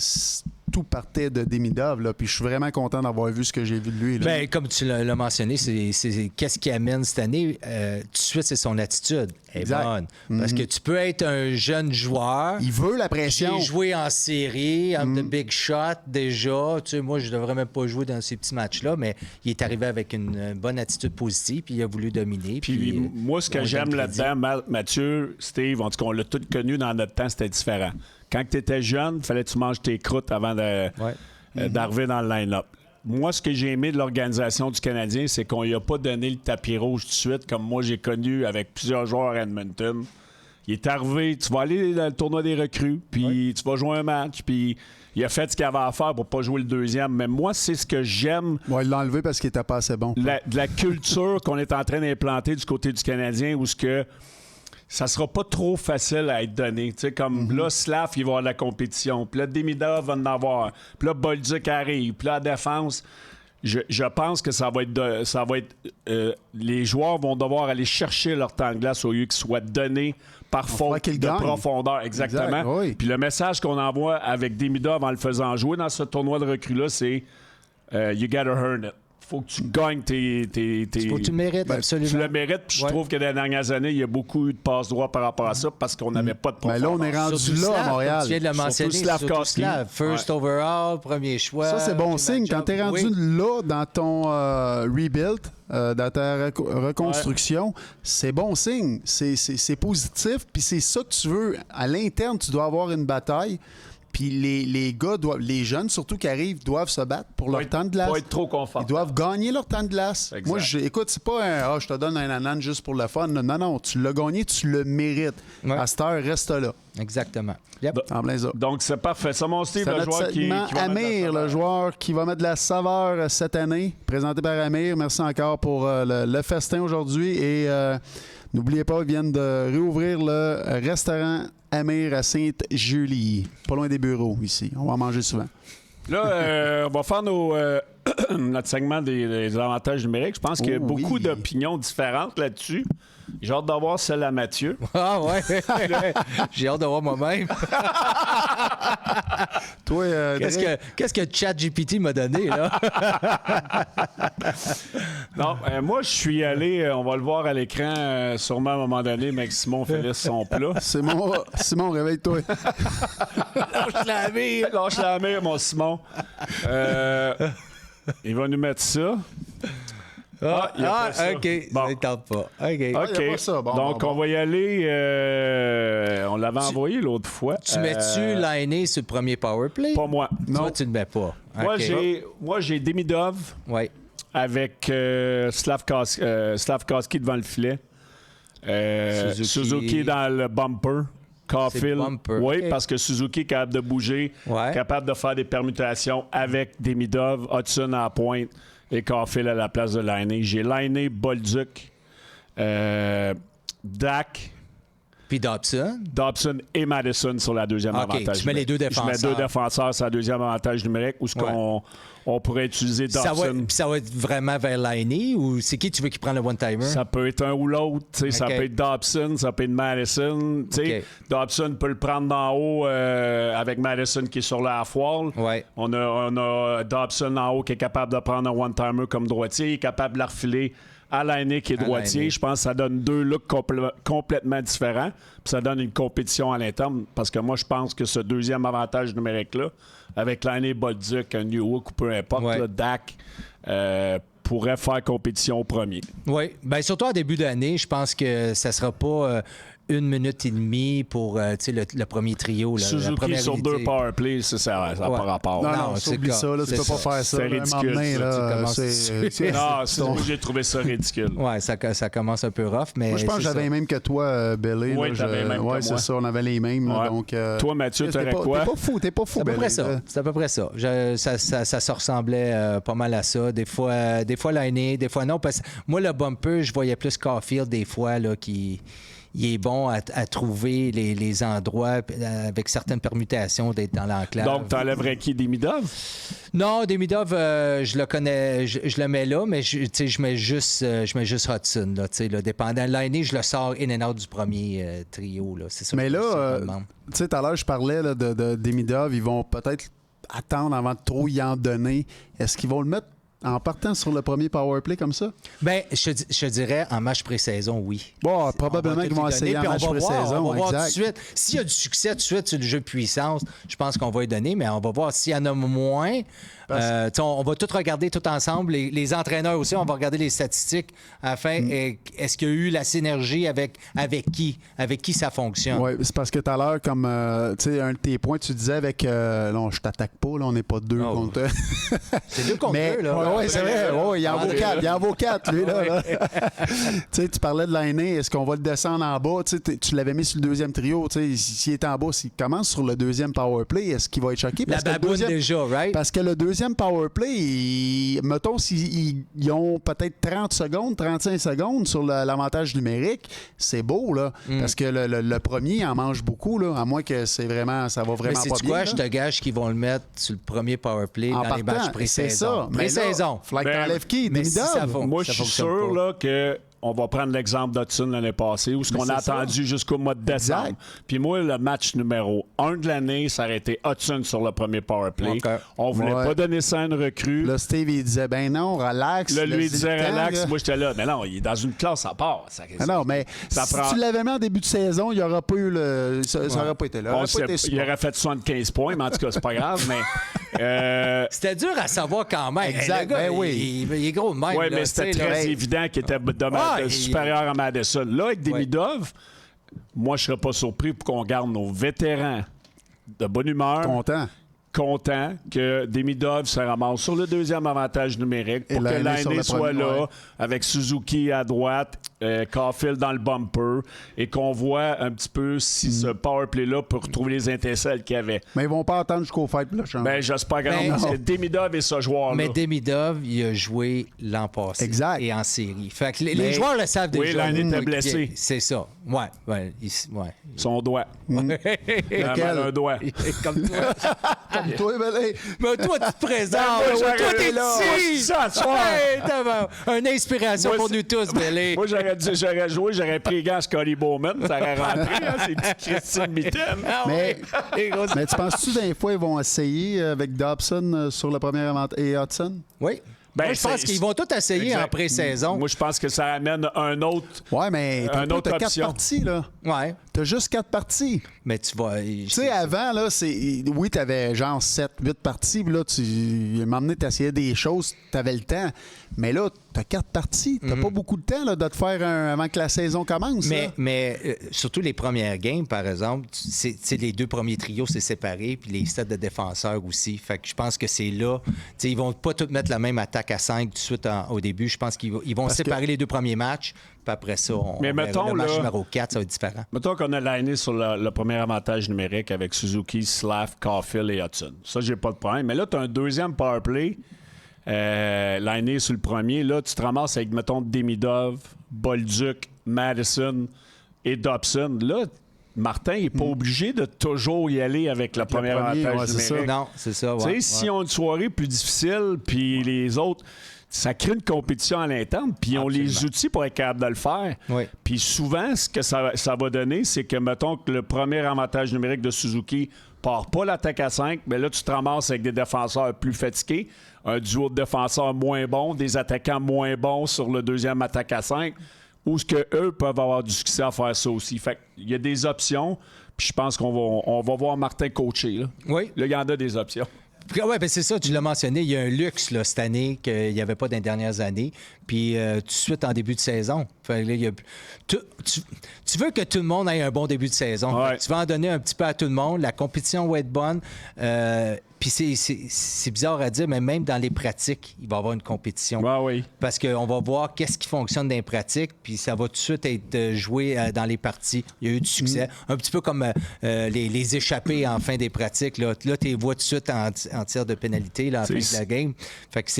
tout partait de Demi-Dove. Là. Puis je suis vraiment content d'avoir vu ce que j'ai vu de lui. Là. Ben, comme tu l'as mentionné, c'est qu'est-ce qui amène cette année? Tout de suite, c'est son attitude. Elle est bonne. Parce que tu peux être un jeune joueur. Il veut la pression. J'ai joué en série, de big shot déjà. Tu sais, moi, je devrais même pas jouer dans ces petits matchs-là, mais il est arrivé avec une bonne attitude positive, puis il a voulu dominer. Puis moi, ce que j'aime là-dedans, Mathieu, Steve, en tout cas, on l'a tous connu dans notre temps, c'était différent. Quand tu étais jeune, il fallait que tu manges tes croûtes avant d'arriver dans le line-up. Moi, ce que j'ai aimé de l'organisation du Canadien, c'est qu'on lui a pas donné le tapis rouge tout de suite, comme moi j'ai connu avec plusieurs joueurs à Edmonton. Il est arrivé, tu vas aller dans le tournoi des recrues, puis tu vas jouer un match, puis il a fait ce qu'il avait à faire pour pas jouer le deuxième. Mais moi, c'est ce que j'aime. Il l'a enlevé parce qu'il était pas assez bon. De la culture qu'on est en train d'implanter du côté du Canadien, où ce que ça sera pas trop facile à être donné. Tu sais, comme là, Slav, il va avoir de la compétition. Puis là, Demi-Dove va en avoir. Puis là, Bolduc arrive. Puis là, la défense, je pense que ça va être les joueurs vont devoir aller chercher leur temps de glace au lieu qu'il soit donné par faute de profondeur. Exactement. Exact, oui. Puis le message qu'on envoie avec Demi-Dove en le faisant jouer dans ce tournoi de recrue-là, c'est You gotta earn it. faut que tu gagnes tes Faut que tu le mérites, absolument. Tu le mérites, puis je trouve que dans les dernières années, il y a beaucoup eu de passe-droit par rapport à ça parce qu'on n'avait pas de Mais là, on est rendu Surtout là à Slav, Montréal. comme tu viens de le mentionner. Slav surtout Koski. Slav. First overall, premier choix. Ça, c'est bon signe. Quand tu es rendu Oui. là dans ton rebuild, dans ta reconstruction, c'est bon signe. C'est positif. Puis c'est ça que tu veux. À l'interne, tu dois avoir une bataille. Puis les gars, les jeunes surtout qui arrivent, doivent se battre pour leur temps de glace. Pas être trop Ils confortable. doivent gagner leur temps de glace. Exact. Moi, écoute, c'est pas un je te donne un ananas juste pour le fun. Non, tu l'as gagné, tu le mérites. Ouais. À cette heure, reste là. Exactement. Yep. En plein ça. Donc, c'est parfait. Ça, mon Steve, C'est le notre joueur qui segment va Amir, mettre la le joueur qui va mettre de la saveur cette année, présenté par Amir. Merci encore pour le festin aujourd'hui. Et n'oubliez pas, ils viennent de réouvrir le restaurant Amir à Sainte-Julie, pas loin des bureaux ici. On va en manger souvent. Là, on va faire notre segment des avantages numériques. Je pense qu'il y a beaucoup d'opinions différentes là-dessus. J'ai hâte d'avoir celle à Mathieu. Ah ouais. J'ai hâte de voir moi-même. Toi, Qu'est-ce que ChatGPT m'a donné, là? Non, moi, je suis allé, on va le voir à l'écran, sûrement à un moment donné, mais que Simon fait son plat. Simon, réveille-toi. Lâche la mire, mon Simon. Il va nous mettre ça. Il a fait ça. OK. Bon. Ça ne tente pas. OK. OK. il y a pas ça. Bon, Donc, bon. on va y aller. On l'avait envoyé l'autre fois. Tu mets-tu l'année sur le premier power play? Pas moi. Toi, tu ne le mets pas. Moi, j'ai Demidov Oui. avec Slavkovski devant le filet. Suzuki dans le bumper. Caulfield. bumper, Oui, OK. parce que Suzuki est capable de bouger, Ouais. capable de faire des permutations avec Demidov, Hudson à la pointe et Caulfield à la place de Laine. J'ai Laine, Bolduc, Dak, Puis Dobson. Dobson et Madison sur la deuxième OK, avantage tu mets les deux numérique. Je mets défenseurs. 2 défenseurs sur la deuxième avantage numérique où on pourrait utiliser Ça va, Dobson. puis ça va être vraiment vers Liney ou c'est qui tu veux qui prend le one-timer? Ça peut être un ou l'autre. Tu sais, ça OK. peut être Dobson, ça peut être Madison. Tu sais, OK. Dobson peut le prendre d'en haut avec Madison qui est sur la half-wall. Ouais. On a Dobson en haut qui est capable de prendre un one-timer comme droitier. Il est capable de la refiler à Laine qui est droitier. Laine. Je pense que ça donne 2 looks complètement différents. Puis ça donne une compétition à l'interne parce que moi, je pense que ce deuxième avantage numérique-là, avec Laine, Bolduc, un Newhook ou peu importe, Ouais. là, Dak, pourrait faire compétition au premier. Oui. Bien, surtout en début d'année, je pense que ça sera pas 1 minute et demie pour tu sais, le premier trio. Là, la Suzuki première sur unité. 2 power plays, ça n'a Ouais. pas rapport. Non, Non, c'est c'est oublie ça. ça. Là, tu C'est peux pas ça. faire ça. C'est là, un ridicule, moment donné, ça. là, Tu commences Non, j'ai trouvé ça ridicule. Ouais, ça commence un peu rough, mais Moi, je pense que c'est j'avais ça. les mêmes que toi, Billy. Oui, là, t'avais les mêmes que ouais, c'est moi. ça. On avait les mêmes. là, Ouais. donc, Toi, Mathieu, t'es t'aurais pas- quoi? T'es pas fou, C'est à peu Billy, près ça. là. C'est à peu près ça. Ça se ressemblait pas mal à ça. Des fois Laine, des fois non. Parce que moi, le bumper, je voyais plus Caulfield des fois là, qui il est bon à trouver les endroits avec certaines permutations d'être dans l'enclave. Donc, t'enlèverais qui, Demidov? Non, Demidov, je le connais, je le mets là, mais je mets juste Hudson. Là, là, dépendant de l'année, je le sors in and out du premier trio. Là. C'est ça Mais que- c'est ça que je là, me demande. tu sais, tout à l'heure, je parlais là, de Demidov. Ils vont peut-être attendre avant de trop y en donner. Est-ce qu'ils vont le mettre en partant sur le premier power play comme ça? Ben, je dirais en match pré-saison, oui. Bon, probablement qu'ils vont essayer en match On va pré-saison. voir tout de Exact. suite. S'il y a du succès tout de suite sur le jeu de puissance, je pense qu'on va lui donner, mais on va voir s'il y en a moins. On va tout regarder tout ensemble. Les entraîneurs aussi, on va regarder les statistiques afin est-ce qu'il y a eu la synergie avec qui? Avec qui ça fonctionne? Oui, c'est parce que tout à l'heure, comme tu sais, un de tes points, tu disais avec non, je t'attaque pas, là, on n'est pas deux Oh. contre. C'est 2 contre Mais 2, là. oui, c'est vrai. Ouais, il en vaut 4. Il en vaut 4, lui, là. Tu sais, tu parlais de l'aîné. Est-ce qu'on va le descendre en bas? Tu sais, tu l'avais mis sur le deuxième trio. Tu sais, s'il est en bas, s'il commence sur le deuxième power play, est-ce qu'il va être choqué? La Parce que le baboune deuxième- déjà, right? Parce que le deuxième power play, mettons s'ils ont peut-être 30 secondes, 35 secondes sur l'avantage numérique, c'est beau, là. Parce que le premier en mange beaucoup, là, à moins que ça va Mais vraiment c'est pas quoi? bien. Je te gage qu'ils vont le mettre sur le premier power play En dans les matchs partant, c'est pré-saison. ça. Mais là, Pré-saison. Fallait que Ben, t'enlèves qui? mais si Demidov? ça va- Moi, ça je suis fonctionne sûr pas. là, que on va prendre l'exemple d'Hudson l'année passée, où ce qu'on a c'est ça. attendu jusqu'au mois de décembre. Exact. Puis moi, le match numéro 1 de l'année, ça aurait été Hudson sur le premier powerplay. OK. On voulait Ouais. pas donner ça à une recrue. Là, Steve, il disait, ben non, relax. Là, lui, il laissez disait le temps, relax. là. Moi, j'étais là. Mais non, il est dans une classe à part. Ah non, mais Ça si prend- tu l'avais mis en début de saison, il n'y aurait pas eu le. Ça n'aurait pas été là. On Aurait sait- pas été il aurait fait 75 points, mais en tout cas, c'est pas grave. Mais C'était dur à savoir quand même. Exact, Le gars, ben oui. il est gros de même. ouais, là, mais c'était tu sais, là. très évident qu'il était Ouais, supérieur à Madison. Là, avec Demidov, moi, je serais pas surpris pour qu'on garde nos vétérans de bonne humeur, content. que Demidov se ramasse sur le deuxième avantage numérique pour Et que Laine sur Laine le soit premier, là, ouais. avec Suzuki à droite, Caulfield dans le bumper, et qu'on voit un petit peu si ce powerplay-là peut retrouver les étincelles qu'il y avait. Mais ils vont pas attendre jusqu'au fight pour le champ. Ben, j'espère que non, Ben, parce que non. Demidov est ce joueur-là. Mais Demidov, il a joué l'an passé. Exact. Et en série. Fait que les Mais- joueurs le savent Oui, déjà. Laine était blessé. C'est ça. Ouais. Ouais. Son doigt. Lequel? Un doigt. Comme toi. Comme toi, ben, hey, Mais toi, tu te présentes. Ben, moi, toi, t'es là. ici. Ça, ce soir. Hey, t'as une inspiration Moi, pour c'est- nous tous, Bélé. Moi, j'aurais joué, j'aurais pris les gants à Scotty Bowman, ça aurait rentré, hein, ces petits Christine Mitten. Ah mais, ouais. mais tu penses-tu d'un fois ils vont essayer avec Dobson sur le premier avantage et Hudson? Oui. Ben, Moi, je pense c'est- qu'ils vont tout essayer Exact. en pré-saison. Moi, je pense que ça amène un autre. Ouais, mais Un autre t'as 4 option. parties, là. Ouais. T'as juste 4 parties. Mais tu vas. Tu sais, avant, là, oui, t'avais genre 7, 8 parties, puis là, à un moment donné, t'essayais des choses, t'avais le temps. Mais là, t'as 4 parties. T'as pas beaucoup de temps là, de te faire avant que la saison commence. là. Mais surtout les premières games, par exemple, les deux premiers trios, c'est séparé, puis les sets de défenseurs aussi. Fait que je pense que c'est là. Tu sais, ils vont pas tous mettre la même attaque à 5 tout de suite au début. Je pense qu'ils vont Parce séparer les deux premiers matchs, puis après ça, Mais on verra. mettons, Le match là- numéro 4, ça va être différent. Mettons qu'on a liné sur le premier avantage numérique avec Suzuki, Slav, Caulfield et Hudson. Ça, j'ai pas de problème. Mais là, tu as un deuxième powerplay liné sur le premier. Là, tu te ramasses avec, mettons, Demidov, Bolduc, Madison et Dobson. Là, Martin n'est pas obligé de toujours y aller avec le premier premier, avantage ouais, c'est numérique. Non, c'est ça. Tu sais, Ouais, si on a une soirée plus difficile, puis les autres, ça crée une compétition à l'interne, puis ils ont les outils pour être capable de le faire. Oui. Puis souvent, ce que ça va donner, c'est que, mettons que le premier avantage numérique de Suzuki part pas l'attaque à 5, mais là, tu te ramasses avec des défenseurs plus fatigués, un duo de défenseurs moins bons, des attaquants moins bons sur le deuxième attaque à 5, où ce que eux peuvent avoir du succès à faire ça aussi. Fait qu'il y a des options, puis je pense qu'on va voir Martin coacher. Là, Oui. là il y en a des options. Oui, ben c'est ça, tu l'as mentionné. Il y a un luxe là, cette année qu'il n'y avait pas dans les dernières années. Puis tout de suite en début de saison. Fait que là, tu veux que tout le monde ait un bon début de saison. Ouais. Fait que tu vas en donner un petit peu à tout le monde. La compétition va être bonne. Puis c'est bizarre à dire, mais même dans les pratiques, il va y avoir une compétition. Ouais, oui. Parce qu'on va voir qu'est-ce qui fonctionne dans les pratiques, puis ça va tout de suite être joué dans les parties. Il y a eu du succès. Un petit peu comme les échappées en fin des pratiques. Là tu les vois tout de suite en tir de pénalité là, en fin de la game. Fait que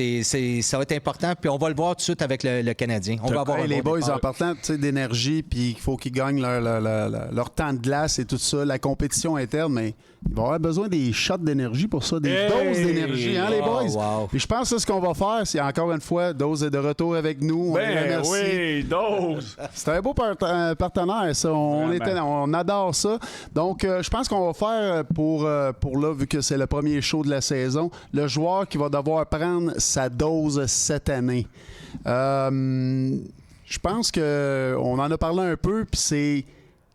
ça va être important, puis on va le voir tout de suite avec le Canadien. On va avoir Hey, un les bon boys, départ. en partant d'énergie, puis il faut qu'ils gagnent leur temps de glace et tout ça, la compétition interne, mais ils vont avoir besoin des shots d'énergie pour ça, des Hey! doses d'énergie, hein, les boys? Wow. Puis je pense que c'est ce qu'on va faire. C'est encore une fois, Dose est de retour avec nous. On les Ben remercie. oui, Dose! C'est un beau partenaire, ça. On adore ça. Donc, je pense qu'on va faire pour là, vu que c'est le premier show de la saison, le joueur qui va devoir prendre sa dose cette année. Je pense qu'on en a parlé un peu, puis c'est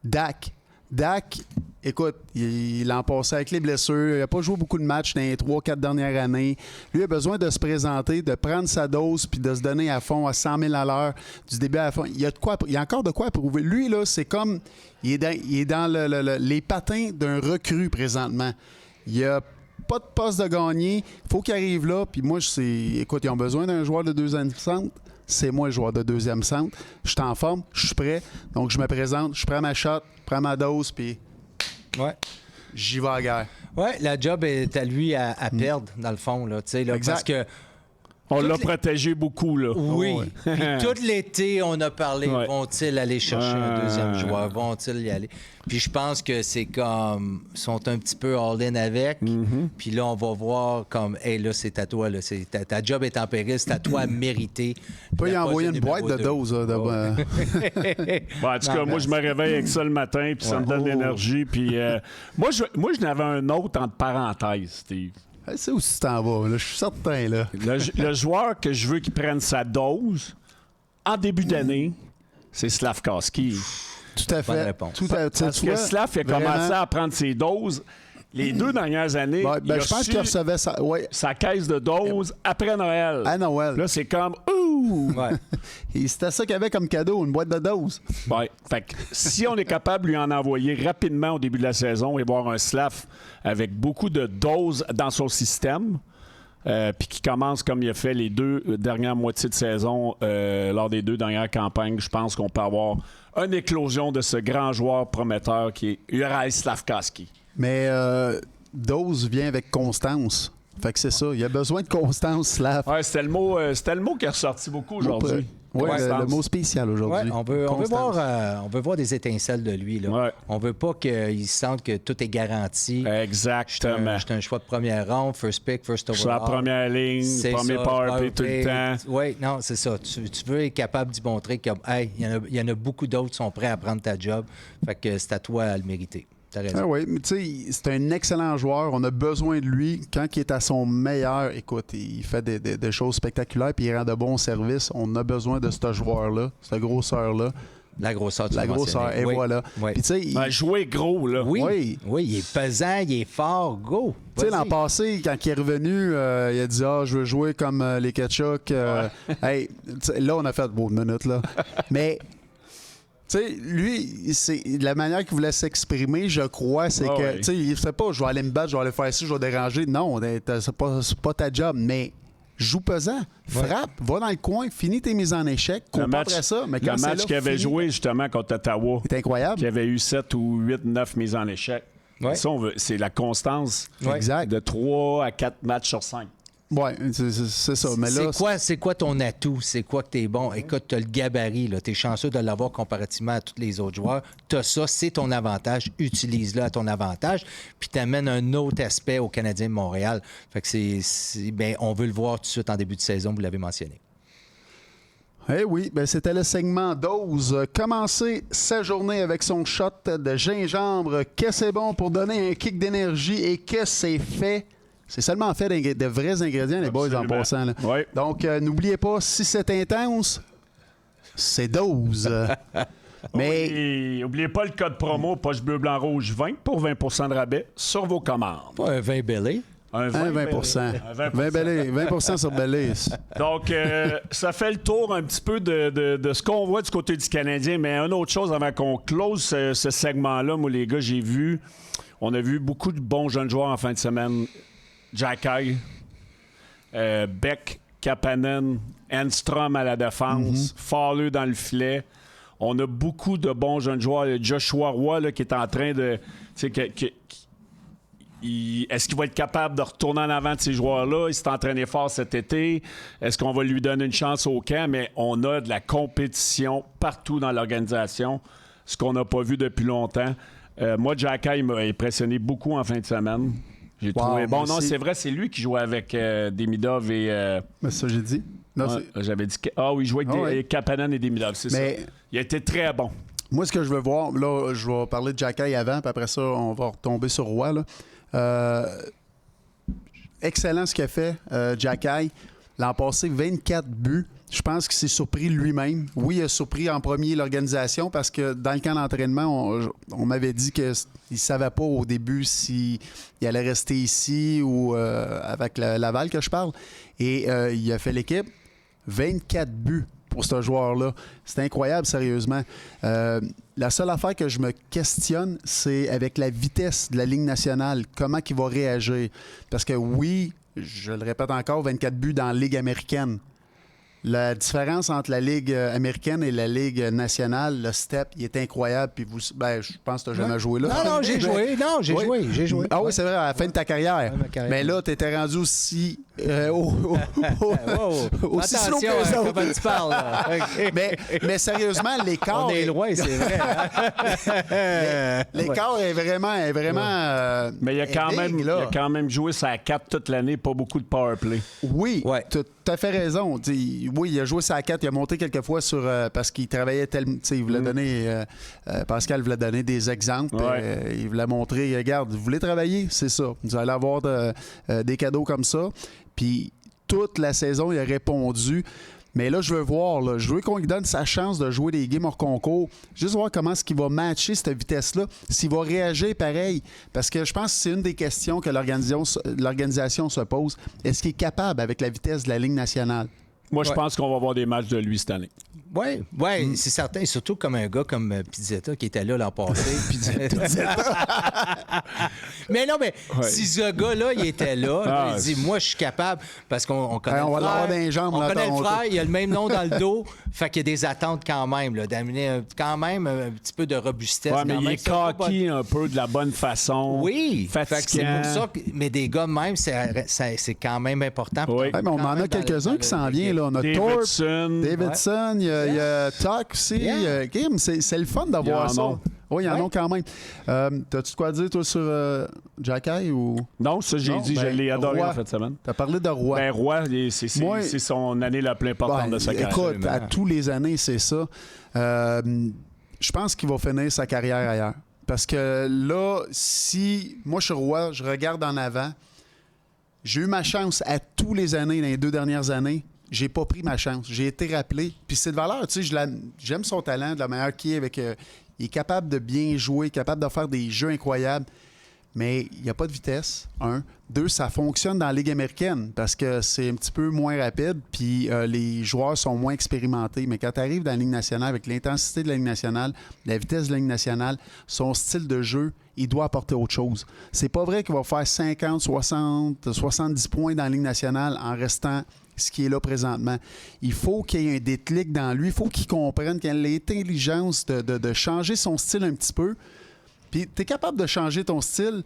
Dak. Dak, écoute, il en passé avec les blessures. Il n'a pas joué beaucoup de matchs dans les 3-4 dernières années. Lui a besoin de se présenter, de prendre sa dose puis de se donner à fond à 100 000 à l'heure du début à la fin. Il y a encore de quoi à prouver. Lui, là, c'est comme... Il est dans les patins d'un recrue présentement. Il n'y a pas de poste de gagner. Il faut qu'il arrive là. Puis moi, écoute, ils ont besoin d'un joueur de deuxième centre. C'est moi le joueur de deuxième centre. Je suis en forme, je suis prêt. Donc, je me présente, je prends ma shot, je prends ma dose, puis Ouais. j'y vais à la guerre. Oui, la job est à lui à perdre, dans le fond. Là, tu sais, là, Exact. parce que On l'a protégé beaucoup, là. Oui. Oh, ouais. Puis tout l'été, on a parlé, Ouais. vont-ils aller chercher un deuxième joueur? Vont-ils y aller? Puis je pense que c'est comme... Ils sont un petit peu all-in avec. Puis là, on va voir comme, hey, là, c'est à toi. Là, ta job est en péril. C'est à toi à mériter. On peut y la envoyer poste une boîte de numéro 2. doses. Bon, en tout cas, moi, je me réveille avec ça le matin, puis ça me donne l'énergie. Puis moi, je n'avais un autre entre parenthèses, Steve. C'est où tu t'en vas, là? Je suis certain, là. Le joueur que je veux qu'il prenne sa dose en début d'année, c'est Slavkovski. Tout à fait. Bonne réponse. Tout à, tu Parce vois, que Slav a commencé vraiment. à prendre ses doses les 2 dernières années. Ouais, il a je pense reçu qu'il recevait ça. Ouais, sa caisse de doses après Noël. à Noël. Là, c'est comme ouh! Ouais. Et c'était ça qu'il avait comme cadeau, une boîte de doses. Ouais. Fait que si on est capable de lui en envoyer rapidement au début de la saison et voir un Slav avec beaucoup de doses dans son système, puis qui commence comme il a fait les 2 dernières moitiés de saison lors des 2 dernières campagnes, je pense qu'on peut avoir une éclosion de ce grand joueur prometteur qui est Juraj Slavkovski. Mais dose vient avec constance. Fait que c'est ça. Il y a besoin de constance, Slav. Ouais, c'était le mot qui est ressorti beaucoup aujourd'hui. Oui, Constance. le mot spécial aujourd'hui. Ouais, on veut Constance. voir des étincelles de lui. Là. Ouais. On veut pas qu'il sente que tout est garanti. Exactement. J'étais un choix de première ronde, first pick, first Sur la overall. première ligne, C'est premier ça, power play tout le temps. Oui, non, c'est ça. Tu veux être capable d'y montrer que, hey, il y en a beaucoup d'autres qui sont prêts à prendre ta job. Fait que c'est à toi à le mériter. T'as raison. Ah oui, mais tu sais, c'est un excellent joueur. On a besoin de lui. Quand il est à son meilleur, écoute, il fait des choses spectaculaires puis il rend de bons services. On a besoin de ce joueur-là, cette grosseur-là. La grosseur, tu La l'as grosseur, mentionné. et Oui, voilà. oui. Puis tu sais, Ben, jouer gros, là. Oui, Oui. oui, il est pesant, il est fort, go. tu sais, l'an Vas-y. passé, quand il est revenu, il a dit je veux jouer comme les Ketchuk. Hey, tu sais, là, on a fait une minute, là. Mais. Tu sais, lui, c'est la manière qu'il voulait s'exprimer, je crois, c'est Ah que, ouais. tu sais, il ne fait pas, je vais aller me battre, je vais aller faire ci, je vais déranger. Non, c'est pas ta job, mais joue pesant, frappe, va dans le coin, finis tes mises en échec, cours pas après ça. Mais quand le c'est match là, qu'il avait finis. joué justement contre Ottawa, C'est incroyable. qui avait eu 7 ou 8, 9 mises en échec. Ouais. Ça, c'est la constance Exact. de 3 à 4 matchs sur 5. Oui, c'est ça. Mais là, C'est quoi ton atout? C'est quoi que t'es bon? Écoute, t'as le gabarit, là. T'es chanceux de l'avoir comparativement à tous les autres joueurs. T'as ça, c'est ton avantage. Utilise-le à ton avantage. Puis t'amènes un autre aspect aux Canadiens de Montréal. Fait que ben, on veut le voir tout de suite en début de saison, vous l'avez mentionné. eh oui, ben c'était le segment dose. Commencer sa journée avec son shot de gingembre. Que c'est bon pour donner un kick d'énergie et que c'est fait. C'est seulement fait de vrais ingrédients, les boys, en Absolument. passant. Là. Ouais. Donc, n'oubliez pas, si c'est intense, c'est dose. Mais Et n'oubliez pas le code promo poche bleu blanc rouge 20 pour 20 de rabais sur vos commandes. Pas un vin belé. Un 20 Un 20 sur Bellis. Donc, ça fait le tour un petit peu de ce qu'on voit du côté du Canadien. Mais une autre chose avant qu'on close ce segment-là, moi, les gars, on a vu beaucoup de bons jeunes joueurs en fin de semaine. Jacky, Beck, Kapanen, Enstrom à la défense, Fowler dans le filet. On a beaucoup de bons jeunes joueurs. Il y a Joshua Roy là, qui est en train de... tu sais, est-ce qu'il va être capable de retourner en avant de ces joueurs-là? Il s'est entraîné fort cet été. Est-ce qu'on va lui donner une chance au camp? Mais on a de la compétition partout dans l'organisation, ce qu'on n'a pas vu depuis longtemps. Moi, Jacky m'a impressionné beaucoup en fin de semaine. J'ai trouvé... moi Bon, non, aussi. c'est vrai, c'est lui qui jouait avec Demidov et... Mais ça, j'ai dit. Non, ouais, j'avais dit... oui, il jouait avec Kapanen et Demidov, c'est Mais- ça. Il a été très bon. Moi, ce que je veux voir, là, je vais parler de Jacky avant, puis après ça, on va retomber sur Roy. Là. Excellent ce qu'il fait, Jacky. L'an passé, 24 buts. Je pense qu'il s'est surpris lui-même. Oui, il a surpris en premier l'organisation parce que dans le camp d'entraînement, on m'avait dit qu'il ne savait pas au début s'il allait rester ici ou avec Laval que je parle. Et il a fait l'équipe. 24 buts pour ce joueur-là. C'est incroyable, sérieusement. La seule affaire que je me questionne, c'est avec la vitesse de la Ligue nationale, comment il va réagir. Parce que oui, je le répète encore, 24 buts dans la Ligue américaine. La différence entre la Ligue américaine et la Ligue nationale, le step, il est incroyable. Puis je pense que tu n'as jamais joué là. Non, j'ai joué. Non, j'ai Oui. joué. Ah oui, c'est vrai, à la fin de ta carrière. ma carrière. Mais là, tu étais rendu aussi, aussi slow Attention, que les autres. comment tu parles. Là. Mais sérieusement, l'écart. On est loin, c'est vrai. L'écart est vraiment. Mais il a quand est même, big, il là. a quand même joué sa 4 toute l'année, pas beaucoup de power play. Oui, Ouais. tu as fait raison. Oui, il a joué sa 4, il a monté quelques fois sur parce qu'il travaillait tellement. Il voulait donner. Pascal voulait donner des exemples. Ouais. Il voulait montrer, regarde, vous voulez travailler, c'est ça. Vous allez avoir des cadeaux comme ça. Puis toute la saison, il a répondu. Mais là, je veux voir, là, je veux qu'on lui donne sa chance de jouer des games hors concours. Juste voir comment est-ce qu'il va matcher cette vitesse-là, s'il va réagir pareil. Parce que je pense que c'est une des questions que l'organisation se pose. Est-ce qu'il est capable avec la vitesse de la Ligue nationale? Moi, je Ouais. pense qu'on va voir des matchs de lui cette année. Oui, c'est certain. Surtout comme un gars comme Pizzetta qui était là l'an passé. Mais non, mais si ce gars-là, il était là, il dit, moi, je suis capable, parce qu'on connaît On le va frère. l'avoir dans les jambes, On là, connaît le Toronto. frère, il a le même nom dans le dos. Fait qu'il y a des attentes quand même, là, d'amener quand même un petit peu de robustesse. Ouais, mais quand il même. est cocky un peu de la bonne façon. Oui, fait que c'est Fatigant. pour ça que, mais des gars de même, c'est quand même important. Oui. Ouais, mais on Quand en même a quelques-uns qui s'en viennent. Là. On a Thorpe, Davidson, il y a Tuck aussi. Yeah. Kim, c'est le fun Il y d'avoir en ça. a. Oui, il y en Ouais. a quand même. T'as-tu de quoi dire, toi, sur Jacky ou. Non, ça, j'ai Non, dit, ben, je l'ai adoré Roy. en fin de semaine. T'as parlé de Roy. Ben, Roy, Moi- c'est son année la plus importante Ben, de sa carrière. écoute, à tous les années, c'est ça. Je pense qu'il va finir sa carrière ailleurs. Parce que là, si moi je suis Roy, je regarde en avant. J'ai eu ma chance à tous les années, dans les 2 dernières années. J'ai pas pris ma chance. J'ai été rappelé. Puis c'est de valeur. Tu sais, j'aime son talent, de la manière qu'il est avec. Il est capable de bien jouer, capable de faire des jeux incroyables. Mais il n'y a pas de vitesse, 1. 2, ça fonctionne dans la Ligue américaine parce que c'est un petit peu moins rapide, puis les joueurs sont moins expérimentés. Mais quand tu arrives dans la Ligue nationale, avec l'intensité de la Ligue nationale, la vitesse de la Ligue nationale, son style de jeu, il doit apporter autre chose. C'est pas vrai qu'il va faire 50, 60, 70 points dans la Ligue nationale en restant ce qui est là présentement. Il faut qu'il y ait un déclic dans lui. Il faut qu'il comprenne qu'il a l'intelligence de changer son style un petit peu. Puis tu es capable de changer ton style,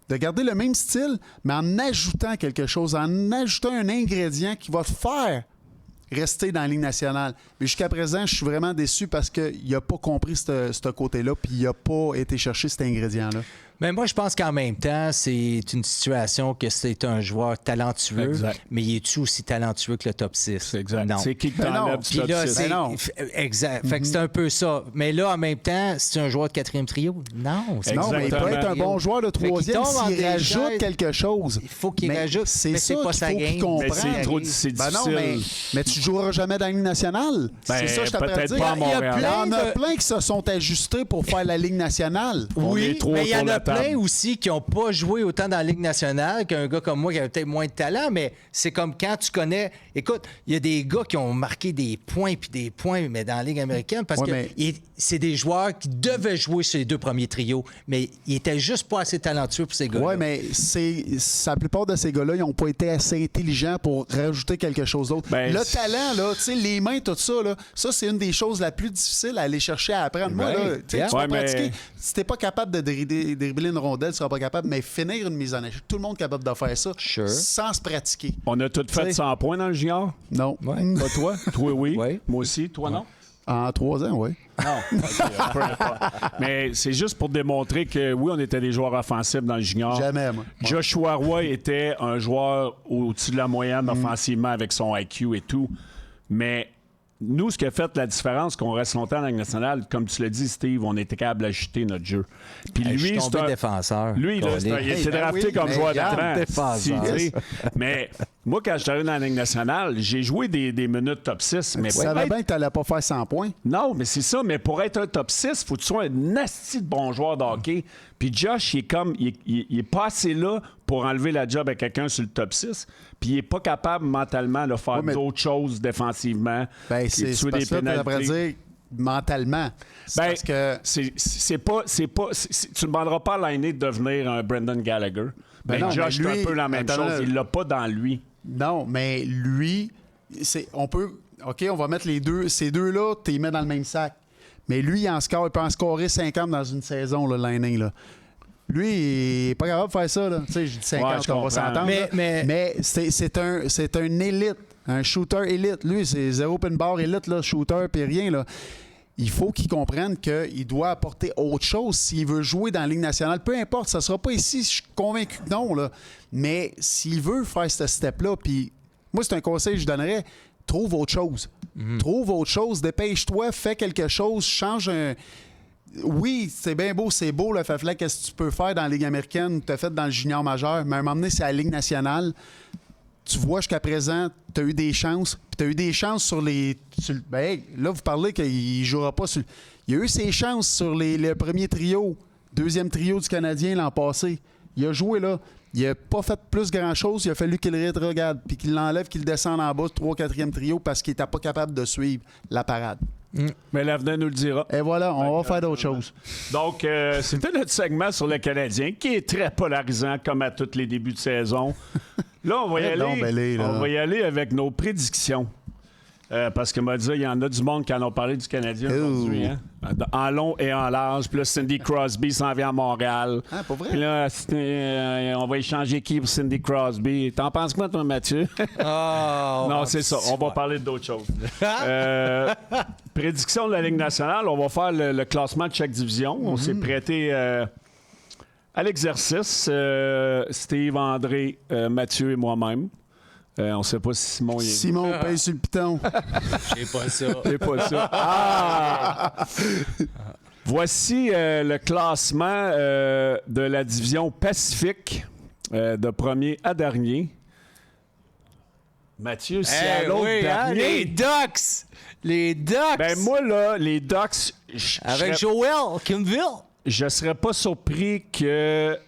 de garder le même style, mais en ajoutant quelque chose, en ajoutant un ingrédient qui va te faire rester dans la Ligue nationale. Mais jusqu'à présent, je suis vraiment déçu parce qu'il n'a pas compris ce côté-là, puis il n'a pas été chercher cet ingrédient-là. Mais moi, je pense qu'en même temps, c'est une situation que c'est un joueur talentueux, Exact. mais il est-tu aussi talentueux que le top 6? C'est exact. Non. C'est qui que Ben non. t'enlèves du Puis top là, 6? c'est... non. Exact. Fait que c'est un peu ça. Mais là, en même temps, c'est un joueur de 4e trio? Non. C'est Non, mais il peut Exactement. être un bon joueur de Fait qu'il 3e tombe en s'il rajoute déchet. quelque chose. Il faut qu'il Mais rajoute. C'est Mais ça c'est pas qu'il sa faut game. qu'il comprenne. Mais c'est trop c'est Ben non, difficile. mais tu joueras jamais dans la Ligue nationale. Ben, c'est ça que je t'apprends à peut-être dire. pas à Il y a Montréal. plein- Il y en a de- plein qui se sont ajustés pour faire la Ligue nationale. On est Oui, trop mais il y en autour de a la table. plein aussi qui n'ont pas joué autant dans la Ligue nationale qu'un gars comme moi qui avait peut-être moins de talent, mais c'est comme quand tu connais... Écoute, il y a des gars qui ont marqué des points puis des points, mais dans la Ligue américaine, parce Ouais, que mais- c'est des joueurs qui devaient jouer sur les 2 premiers trios, mais ils étaient juste pas assez talentueux pour ces gars-là. Oui, mais la plupart de ces gars-là, ils n'ont pas été assez intelligents pour rajouter quelque chose d'autre. Ben, le c'est- talent, là, tu sais, les mains, tout ça, là, ça, c'est une des choses la plus difficiles à aller chercher à apprendre. Moi, Ouais. là, tu sais, Yeah. tu vas Ouais, mais- pratiquer. Si t'es pas capable de dribbler une rondelle, tu seras pas capable, mais finir une mise en échec, tout le monde est capable de faire ça Sure. sans se pratiquer. On a tous fait T'sais- 100 points dans le junior? Non. Ouais. Pas toi? Toi, oui. Ouais. Moi aussi. Toi, non? En 3 ans, oui. Non. OK, peu importe. Mais c'est juste pour démontrer que, oui, on était des joueurs offensifs dans le junior. Jamais, moi. Joshua Roy était un joueur au-dessus de la moyenne offensivement avec son IQ et tout. Mais nous, ce qui a fait la différence, qu'on reste longtemps dans la Ligue nationale, comme tu l'as dit, Steve, on était capable d'ajuster notre jeu. Puis Hey, je suis lui, tombé c'est un... défenseur. Lui, là, Colin. il Hey, était ben drafté oui, comme mais joueur regarde, d'écran. défenseur. Si, tu sais. Mais moi, quand je suis arrivé dans la Ligue nationale, j'ai joué des minutes top 6. Mais Tu pour savais être- bien que tu n'allais pas faire 100 points. Non, mais c'est ça. Mais pour être un top 6, faut que tu sois un nasty de bon joueur de hockey. Puis Josh, il est comme... Il est pas assez là pour enlever la job à quelqu'un sur le top 6. Puis il est pas capable mentalement de faire Ouais, mais- d'autres choses défensivement. Ben, Puis c'est tuer parce que là, t'aurais dire mentalement. C'est Ben, parce que... c'est pas... tu ne demanderas pas à l'aîné de devenir un Brendan Gallagher. Ben, non, Josh, mais c'est lui- un peu la même attends, chose. là. Il l'a pas dans lui. Non, mais lui, on peut OK, on va mettre ces deux-là, tu les mets dans le même sac. Mais lui, il peut en scorer 50 dans une saison, là, l'année. Là. Lui, il n'est pas capable de faire ça. Là. Tu sais, je dis 50, je on va comprends. s'entendre. Mais c'est un élite, un shooter élite. Lui, c'est zéro open bar élite, là, shooter, puis rien. Là. Il faut qu'il comprenne qu'il doit apporter autre chose s'il veut jouer dans la Ligue nationale. Peu importe, ça ne sera pas ici, je suis convaincu que non. Là. Mais s'il veut faire ce step-là, puis moi, c'est un conseil que je donnerais, trouve autre chose. Trouve autre chose, dépêche-toi, fais quelque chose, change un... Oui, c'est bien beau, c'est beau, le Fafla, qu'est-ce que tu peux faire dans la Ligue américaine, tu as fait dans le junior majeur, mais à un moment donné, c'est la Ligue nationale. Tu vois, jusqu'à présent, tu as eu des chances, puis tu as eu des chances sur les... Ben, hey, là, vous parlez qu'il ne jouera pas sur... Il a eu ses chances sur le premier trio, deuxième trio du Canadien l'an passé. Il a joué, là. Il n'a pas fait plus grand-chose. Il a fallu qu'il le rétrograde, puis qu'il l'enlève, qu'il le descende en bas, 3 4e trio, parce qu'il n'était pas capable de suivre la parade. Mais l'avenir nous le dira. Et voilà, on va faire d'autres choses. Donc, c'était notre segment sur le Canadien, qui est très polarisant, comme à tous les débuts de saison. Là, on va y aller avec nos prédictions. Parce que m'a dit, il y en a du monde qui en ont parlé du Canadien aujourd'hui. Hein? En long et en large. Puis là, Cindy Crosby s'en vient à Montréal. Ah, pas vrai? Puis là, on va échanger qui pour Cindy Crosby? T'en penses quoi, toi, Mathieu? Non, c'est ça. On va parler d'autres choses. Prédiction de la Ligue nationale. On va faire le classement de chaque division. On s'est prêté à l'exercice. Steve, André, Mathieu et moi-même. On ne sait pas si Simon... Simon paye sur le piton. J'ai pas ça. C'est pas ça. Ah! Voici le classement de la division Pacifique, de premier à dernier. Mathieu, c'est à l'autre dernier. Hein, les Ducks! Les Ducks! Ben moi, là, les Ducks... Avec Joel, Kimville. Je serais pas surpris que...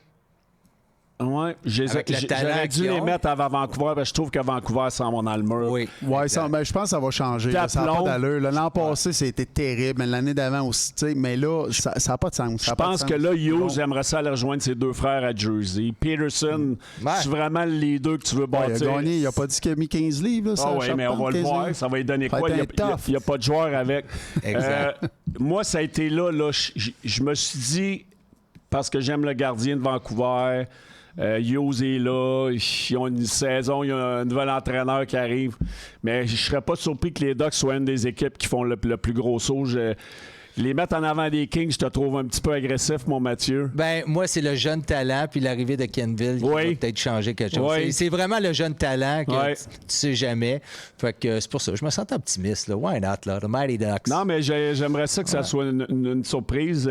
Ouais, Avec le talent j'aurais dû qu'ils les ont. mettre avant Vancouver, parce que je trouve que Vancouver s'en va dans le mur. Oui. Oui, ben, je pense que ça va changer. Là, ça n'a pas d'allure. Là, l'an passé, c'était terrible. Mais l'année d'avant aussi. Mais là, ça n'a pas de sens. Je pense que là, Hughes aimerait ça aller rejoindre ses deux frères à Jersey. Peterson, c'est vraiment les deux que tu veux bâtir. Il a gagné. Il n'a pas dit qu'il a mis 15 livres. Là, Oui, mais on va le voir. Ça va lui donner quoi? Il n'y a pas de joueur avec. Exact. Moi, ça a été là je me suis dit, parce que j'aime le gardien de Vancouver... Hughes est là, ils ont une saison, il y a un nouvel entraîneur qui arrive. Mais je serais pas surpris que les Ducks soient une des équipes qui font le plus gros saut. Les mettre en avant des Kings, je te trouve un petit peu agressif, mon Mathieu. Ben moi, c'est le jeune talent, puis l'arrivée de Kenville qui va peut-être changer quelque chose. Oui. C'est vraiment le jeune talent que tu sais jamais. Fait que c'est pour ça. Je me sens optimiste. Là. Why not, là? The Mighty Ducks. Non, mais j'aimerais ça que ça soit une surprise.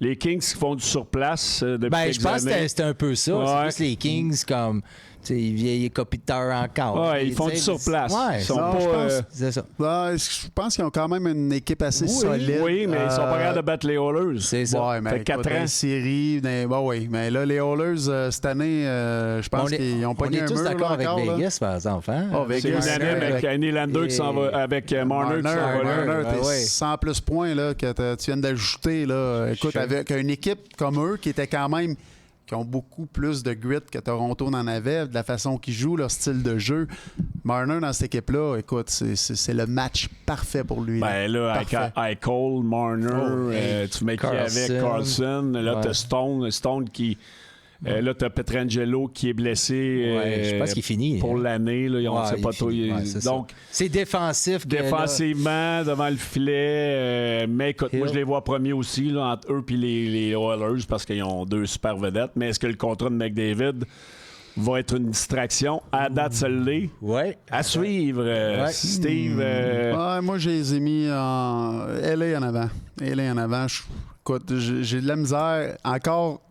Les Kings qui font du surplace depuis quelques je pense années. que c'était un peu ça. Ouais. C'est juste les Kings comme... Ils vieilles copiteurs encore. Ouais, ils font du surplace. Ouais, Ils sont pas, c'est ça. Je pense qu'ils ont quand même une équipe assez solide. Oui, mais ils sont pas capables de battre les Oilers. C'est ça. Ouais, mais fait 4 ans. Série, oui. Mais là, les Oilers, cette année, je pense qu'ils ont pogné un mur. On est tous d'accord avec encore, Vegas, par exemple. Hein? Oh, C'est Vegas, unanime avec Nylander qui s'en va avec Marner qui s'en va là. Marner, t'es ouais. 100 plus points là, que tu viens d'ajouter. Là. Écoute, avec une équipe comme eux qui était quand même... qui ont beaucoup plus de grit que Toronto en avait, de la façon qu'ils jouent, leur style de jeu. Marner, dans cette équipe-là, écoute, c'est le match parfait pour lui. Ben là, avec Cole, Marner, tu mets qui avec Carlson. Là, t'as Stone qui... là, t'as Pietrangelo qui est blessé je pense qu'il finit pour l'année. Là, on ne sait pas trop. Donc, c'est défensif. Défensivement, devant le filet. Mais écoute, moi, je les vois premiers aussi, là, entre eux et les Oilers, parce qu'ils ont deux super vedettes. Mais est-ce que le contrat de McDavid va être une distraction? À date, ça l'est. Ouais. À suivre, Steve. Moi, je les ai mis en LA en avant. LA en avant. Écoute, j'ai de la misère. Encore...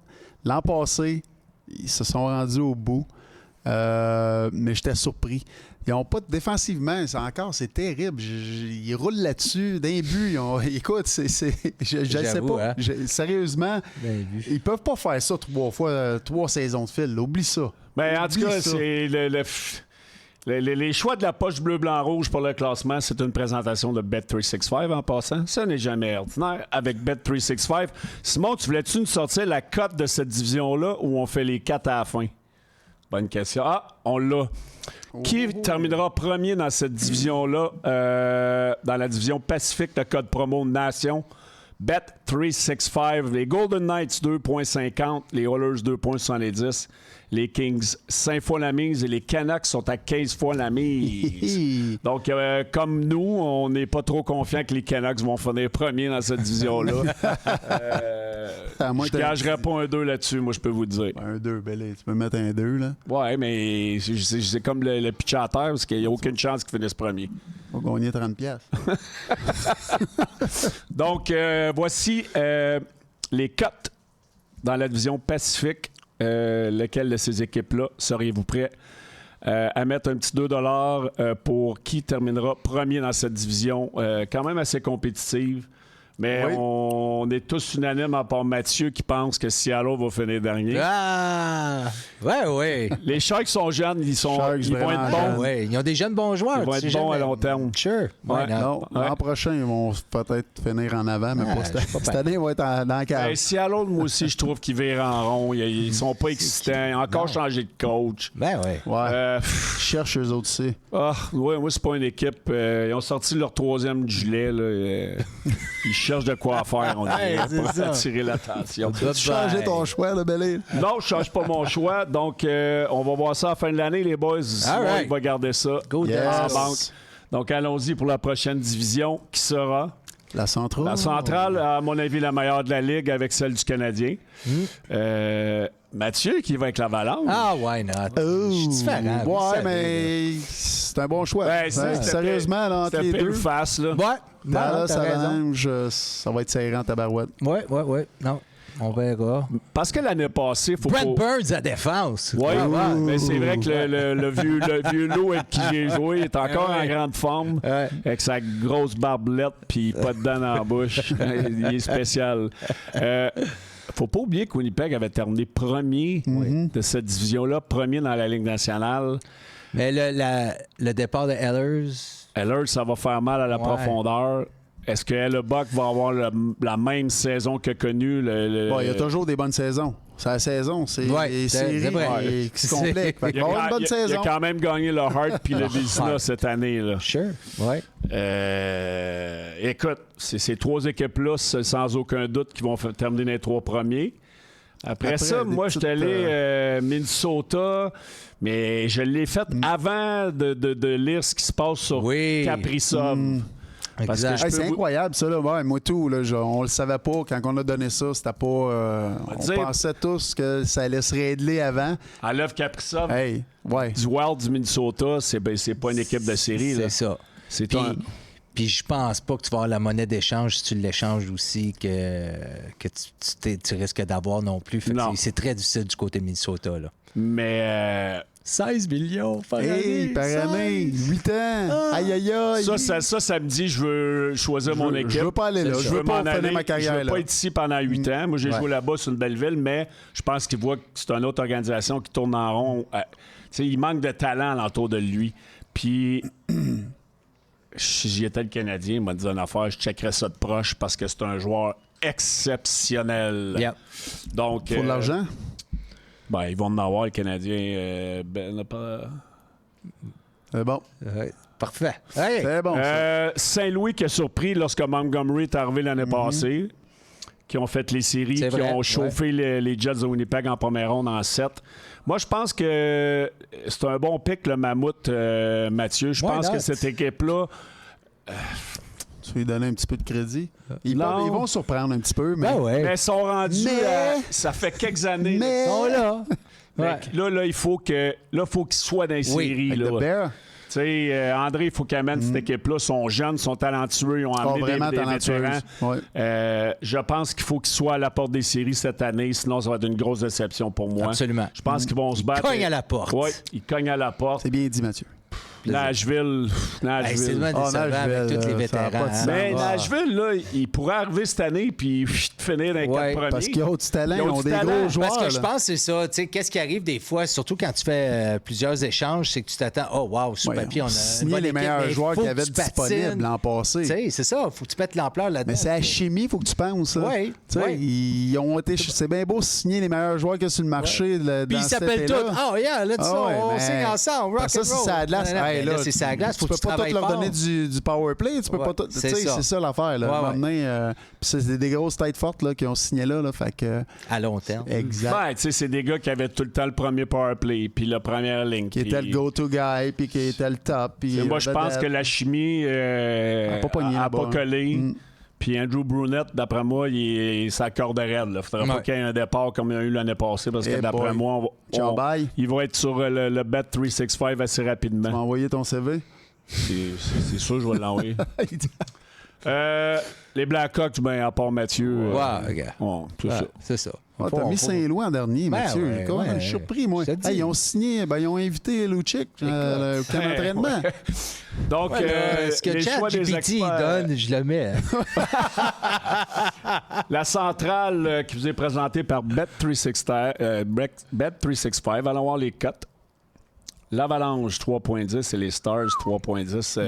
L'an passé, ils se sont rendus au bout, mais j'étais surpris. Ils n'ont pas défensivement, c'est terrible. Ils roulent là-dessus d'un but. Écoute, je ne sais pas. Hein? Sérieusement, ils peuvent pas faire ça 3 saisons de fil. Oublie ça. Ben, en tout cas, c'est les choix de la poche bleu-blanc-rouge pour le classement, c'est une présentation de Bet365 en passant. Ça n'est jamais ordinaire avec Bet365. Simon, tu voulais-tu nous sortir la cote de cette division-là ou on fait les 4 à la fin? Bonne question. Ah, on l'a. Qui terminera premier dans cette division-là, dans la division Pacifique, le code promo Nation? Bet365, les Golden Knights 2,50, les Oilers 2,70, les Kings 5 fois la mise et les Canucks sont à 15 fois la mise. Donc, comme nous, on n'est pas trop confiant que les Canucks vont finir premier dans cette division-là. Je gagerais pas un 2 là-dessus, moi, je peux vous dire. Un 2, ben là, tu peux mettre un 2, là. Ouais, mais c'est comme le pitch à terre, parce qu'il n'y a aucune chance qu'ils finissent premier. On va gagner 30$. Donc, voici les cotes dans la division Pacifique. Lequel de ces équipes-là seriez-vous prêt à mettre un petit 2 pour qui terminera premier dans cette division? Quand même assez compétitive. Mais oui. On est tous unanimes, à part Mathieu, qui pense que Seattle va finir dernier. Ah! Ouais. Les Sharks sont jeunes, ils vont être bons. Ouais, ils ont des jeunes bons joueurs. Ils vont être bons à long terme. Sure. Ouais. Non, l'an prochain, ils vont peut-être finir en avant, mais pas cette année, ils vont être dans la cave. Seattle, moi aussi, je trouve qu'ils virent en rond. Ils sont pas excitants. Ils ont encore changé de coach. Ben ouais. Ouais. Ils cherchent eux autres aussi. Ouais, moi, c'est pas une équipe. Ils ont sorti leur 3e gilet. Là, ils cherchent de quoi faire, on dirait, pour attirer l'attention. Tu changes ton choix, là, Bélé? Non, je change pas mon choix. Donc, on va voir ça à la fin de l'année, les boys. Simon, il va garder ça en banque. Donc, allons-y pour la prochaine division, qui sera... La centrale. La centrale, à mon avis, la meilleure de la Ligue avec celle du Canadien. Mathieu, qui va avec l'Avalanche. Ah, why not? Je suis différent. Ouais, mais c'est un bon choix. Sérieusement, là, entre les deux. face, là. Ouais. Dallas, Avalanche, ça va être serré en tabarouette. Ouais. Non, on verra. Parce que l'année passée, faut Brent Burns à défense. Oui, mais c'est vrai que le vieux loup avec qui j'ai joué est encore en grande forme, avec sa grosse barbelette puis pas de dents dans la bouche. Il est spécial. Faut pas oublier que Winnipeg avait terminé premier de cette division-là, premier dans la Ligue nationale. Mais le départ de Ehlers... Ehlers, ça va faire mal à la profondeur. Est-ce que Hellebuck va avoir la même saison que connu? Il y a toujours des bonnes saisons. C'est la saison, c'est les séries qui se complètent. Il y a une bonne saison. Il a quand même gagné le Hart puis le Vizina cette année. Là. Sure, ouais. Écoute, c'est ces 3 équipes-là, sans aucun doute, qui vont terminer les 3 premiers. Après ça, moi, je suis allé Minnesota, mais je l'ai fait avant de lire ce qui se passe sur Kaprizov. Parce que c'est incroyable, ça. Là. Ouais, moi, tout, là, on le savait pas. Quand on a donné ça, c'était pas... on pensait tous que ça allait se régler avant. Enlève Kaprizov. Du Wild du Minnesota, c'est pas une équipe de série. C'est ça. Puis je pense pas que tu vas avoir la monnaie d'échange si tu l'échanges aussi que tu risques d'avoir non plus. C'est très difficile du côté Minnesota. Là. Mais... 16 millions par année. Par année, 8 ans. Aïe. Ça me dit, je veux choisir mon équipe. Je veux pas aller là. Je veux pas finir ma carrière là. Je veux pas être ici pendant 8 ans. Moi, j'ai joué là-bas, c'est une belle ville, mais je pense qu'il voit que c'est une autre organisation qui tourne en rond. Il manque de talent alentour de lui. Puis, si j'y étais le Canadien, il m'a dit une affaire, je checkerais ça de proche parce que c'est un joueur exceptionnel. Yep. Donc, faut de l'argent? Ils vont en avoir, les Canadiens. C'est bon. Parfait. C'est bon. Saint-Louis qui a surpris lorsque Montgomery est arrivé l'année passée, qui ont fait les séries, ont chauffé les Jets de Winnipeg en première ronde en 7. Moi, je pense que c'est un bon pick, le Mammouth, Mathieu. Je pense que cette équipe-là... Tu veux lui donner un petit peu de crédit? Ils vont surprendre un petit peu, mais... Mais ils sont rendus... ça fait quelques années. Mais... Ils sont là. Là, il faut qu'ils soient dans les séries. Avec là. le Bear. Tu sais, André, il faut qu'il amène cette équipe-là. Ils sont jeunes, ils sont talentueux, ils ont amené des vétérans. Je pense qu'il faut qu'ils soient à la porte des séries cette année, sinon ça va être une grosse déception pour moi. Absolument. Je pense qu'ils vont se battre. Ils cognent à la porte. Oui, ils cognent à la porte. C'est bien dit, Mathieu. plaisir. Nashville. Hey, c'est vraiment décevant avec Nashville, tous les ça a vétérans. pas de hein. Mais Ah. Nashville, là, il pourrait arriver cette année puis finir dans les Ouais, 4 premiers. Parce qu'ils ont du talent, Ils ils ont ont du des talent. gros joueurs. Parce que je là. pense que c'est ça. Tu sais, qu'est-ce qui arrive des fois, surtout quand tu fais plusieurs échanges, c'est que tu t'attends, oh wow, sur Ouais, papier, on a une signé bonne les équipe, meilleurs mais joueurs faut qu'il y que avait tu patines. disponibles l'an passé. Tu sais, c'est ça, faut que tu pètes l'ampleur là-dedans. Mais c'est la chimie, il faut que tu penses. Là. Ouais, Tu sais, ouais. ils ont été. C'est bien beau signer les meilleurs joueurs qu'il y a sur le marché. Puis Dans ils cet s'appellent tous, été-là. oh yeah, let's Ah go, ouais, on mais- signe ensemble, rock Ça, and c'est roll. sa glace. Non, non, Hey, mais là, là, c'est sa glace, faut tu que peux tu pas tout travailles leur fort. donner du power play. Tu peux Ouais, pas tout. c'est Tu sais, ça. c'est ça l'affaire. Là. Ouais, À un moment ouais. donné, puis c'est des grosses têtes fortes là, qui ont signé là. Fait que, À long terme. exact. Ouais, tu sais, c'est des gars qui avaient tout le temps le premier power play puis la première ligne. Qui puis- était le go-to guy, puis qui était le top. Puis T'sais, moi, je pense que la chimie A pas pogné a là-bas, pas hein. collé. Puis Andrew Brunette, d'après moi, il s'accorde raide. Il faudrait pas Ouais. qu'il y ait un départ comme il y a eu l'année passée parce que Eh d'après boy. moi, Ciao, bye. il va être sur le Bet 365 assez Tu m'as rapidement. envoyé ton CV? C'est sûr, je vais l'envoyer. Les Blackhawks, ben, à part Mathieu. Ouais, regarde. c'est Ouais, ça. c'est ça. Ah, t'as mis Saint-Louis en dernier, Ben Mathieu. ouais, Comment, ouais. je suis surpris, moi. Je te dis. Hey, ils ont signé, ils ont invité Lucic au camp d'entraînement. Donc, ce que les choix des ChatGPT experts. donne, je le mets. La centrale qui vous est présentée par Bet365. Allons voir les cotes. L'Avalanche 3.10 et les Stars 3.10.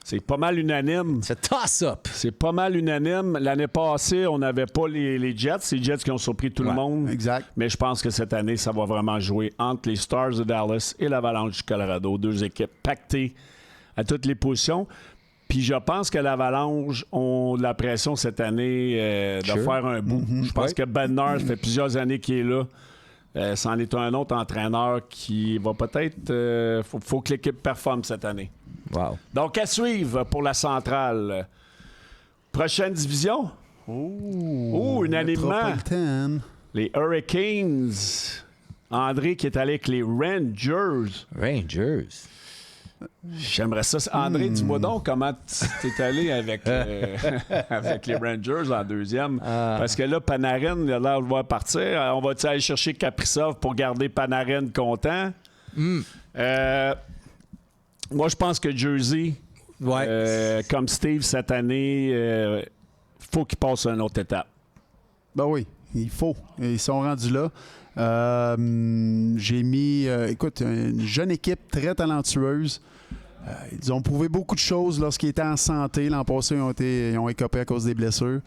C'est pas mal unanime. C'est toss-up. C'est pas mal unanime. L'année passée, on n'avait pas les Jets. C'est les Jets qui ont surpris tout le Ouais, monde. exact. Mais je pense que cette année, ça va vraiment jouer entre les Stars de Dallas et l'Avalanche du Colorado. Deux équipes pactées à toutes les positions. Puis je pense que l'Avalanche ont de la pression cette année de Sure. faire un bout. Je pense Ouais. que Ben Nard, ça fait plusieurs années qu'il est là. C'en est un autre entraîneur qui va peut-être... faut que l'équipe performe cette année. Wow. Donc, à suivre pour la centrale. Prochaine division? Unanimement. Metropolitan. Les Hurricanes. André qui est allé avec les Rangers. Rangers. J'aimerais ça. André, dis-moi donc comment tu es allé avec, avec les Rangers en deuxième. Parce que là, Panarin, il a l'air de voir partir. On va-tu aller chercher Kaprizov pour garder Panarin content? Moi, je pense que Jersey, Ouais. comme Steve cette année, faut qu'il passe à une autre étape. Ben oui, il faut. Ils sont rendus là. J'ai mis, écoute, une jeune équipe très talentueuse. Ils ont prouvé beaucoup de choses lorsqu'ils étaient en santé. L'an passé, ils ont écopé à cause des blessures.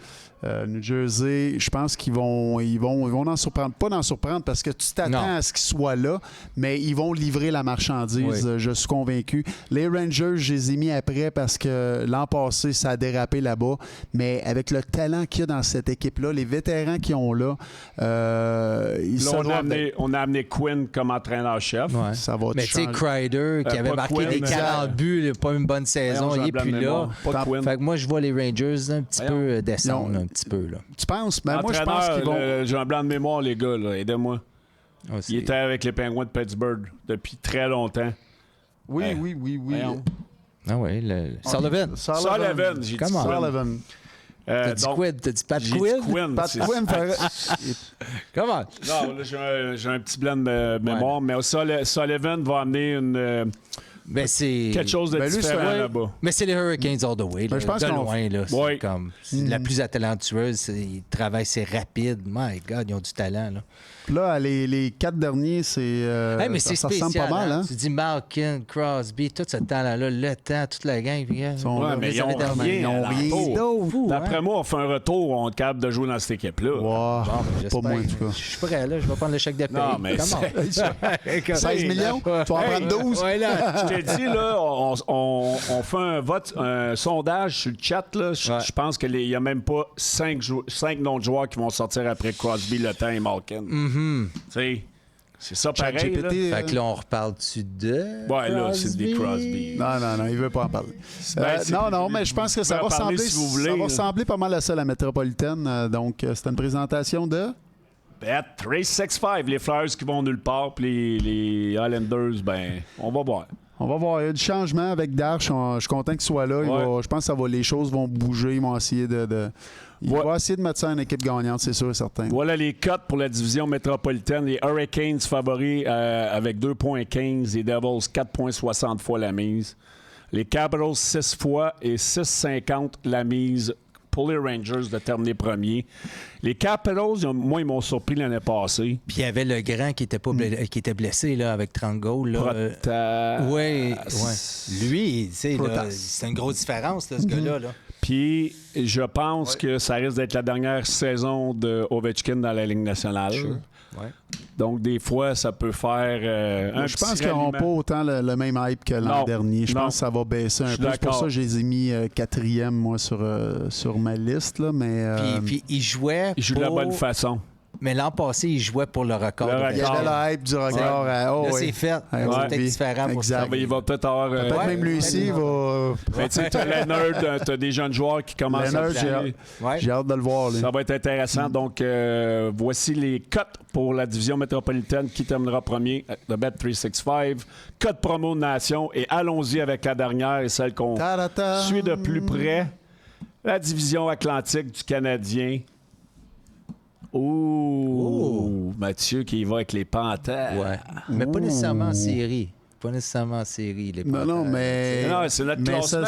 New Jersey, je pense qu'ils vont en surprendre. Pas d'en surprendre parce que tu t'attends Non. à ce qu'ils soient là, mais ils vont livrer la marchandise. Oui. Je suis convaincu. Les Rangers, je les ai mis après parce que l'an passé, ça a dérapé là-bas. Mais avec le talent qu'il y a dans cette équipe-là, les vétérans qu'ils ont là, ils Là, se on a doivent on a amené Quinn comme entraîneur-chef. Ouais. ça va te Mais tu sais, changer. Crider, qui avait pas marqué Quinn, des mais- 40 buts, il a pas une bonne saison, Voyons, il j'ai est un blanc de plus là. mémoire. Pas Quinn. Fait que moi, je vois les Rangers un petit Voyons. peu descendre, Ils ont- un petit peu. Là. Tu penses? Ben, moi, je pense qu'ils vont... J'ai un blanc de mémoire, les gars. Là. Aidez-moi. Aussi. Il était avec les Penguins de Pittsburgh depuis très longtemps. Oui, Ouais. oui, oui, oui. Voyons. Ah oui, le Sullivan. Sullivan, j'ai dit Comment? Quinn. Sullivan. T'as dit donc, Quinn? T'as dit Pat j'ai dit Quinn? Quinn. Pat c'est- Quinn ferait- Comment? Non, là, j'ai un petit blanc de mémoire, mais Sullivan va amener Ben, c'est... quelque chose de Ben, lui, différent c'est- là-bas. Mais c'est les Hurricanes all the way. Ben, Là, je pense de qu'on- loin, là. C'est Ouais. comme c'est la plus talentueuse. Ils travaillent, c'est rapide. My God, ils ont du talent, là. Puis là, les 4 derniers, c'est. Hey, mais ça, c'est ça spécial. ressemble pas mal, hein? Tu dis Malkin, Crosby, tout ce talent-là, le temps, toute la gang. Puis, sont Ouais, là. mais les ils ont années rien. Ils ont à rien. l'entour. Fou, D'après hein? moi, on fait un retour, on est capable de jouer dans cette équipe-là. Wow. Bon, ben, Pas j'espère. moi, en tout cas. Je suis prêt, là. Je vais prendre le chèque de paye. Non, mais Comment? 16 millions? Tu vas en prendre 12? Ouais, là. Je t'ai dit, là, on fait un vote, un sondage sur le chat. Là. Je pense qu'il n'y a même pas 5 noms de joueurs qui vont sortir après Crosby, Le Temps et Malkin. Tu sais, c'est ça pareil. Là. ChatGPT, Fait que là, on reparle-tu de. Ouais, là, c'est des Crosby. Non, il veut pas en parler. c'est- Non, mais je pense que ça vous va pouvez en parler ressembler, si vous voulez, ça va là. ressembler pas mal à ça, la métropolitaine. Donc, c'était une présentation de... Bet 365, les Flyers qui vont nulle part, puis les Islanders, ben, on va voir. On On va voir. Il y a du changement avec Darche. Je suis content qu'il soit là. Je pense que les choses vont bouger. Ils vont essayer il va essayer de mettre ça en équipe gagnante, c'est sûr et certain. Voilà les cotes pour la division métropolitaine. Les Hurricanes favoris avec 2,15. Les Devils, 4,60 fois la mise. Les Capitals, 6 fois et 6,50 la mise pour les Rangers de terminer premier. Les Capitals, moi, ils m'ont surpris l'année passée. Puis il y avait le grand qui était blessé là, avec 30 goals. Protas. Oui. Lui, c'est une grosse différence, là, ce gars-là. Là. Puis, je pense que ça risque d'être la dernière saison de Ovechkin dans la Ligue nationale. Sure. Ouais. Donc, des fois, ça peut faire je pense qu'ils n'auront pas autant le même hype que l'an dernier. Je pense que ça va baisser un peu. C'est pour ça que je les ai mis 4e, moi, sur ma liste. Là, mais, puis il jouait il joue de la bonne façon. Mais l'an passé, il jouait pour le record. Il y avait la hype du record. Là, c'est fait. C'est peut-être différent pour ça. Il va peut-être avoir... Peut-être même lui ici, il va... Tu as Leonard, tu as des jeunes joueurs qui commencent à jouer. J'ai hâte de le voir. Lui. Ça va être intéressant. Donc, voici les cotes pour la division métropolitaine qui terminera premier de Bet365. Cote promo de Nation. Et allons-y avec la dernière et celle qu'on suit de plus près. La division atlantique du Canadien. Oh, Mathieu qui y va avec les Panthères. Ouais. Mais pas nécessairement en série. Pas nécessairement en série, les Panthères. Non, mais... Non, c'est notre classement.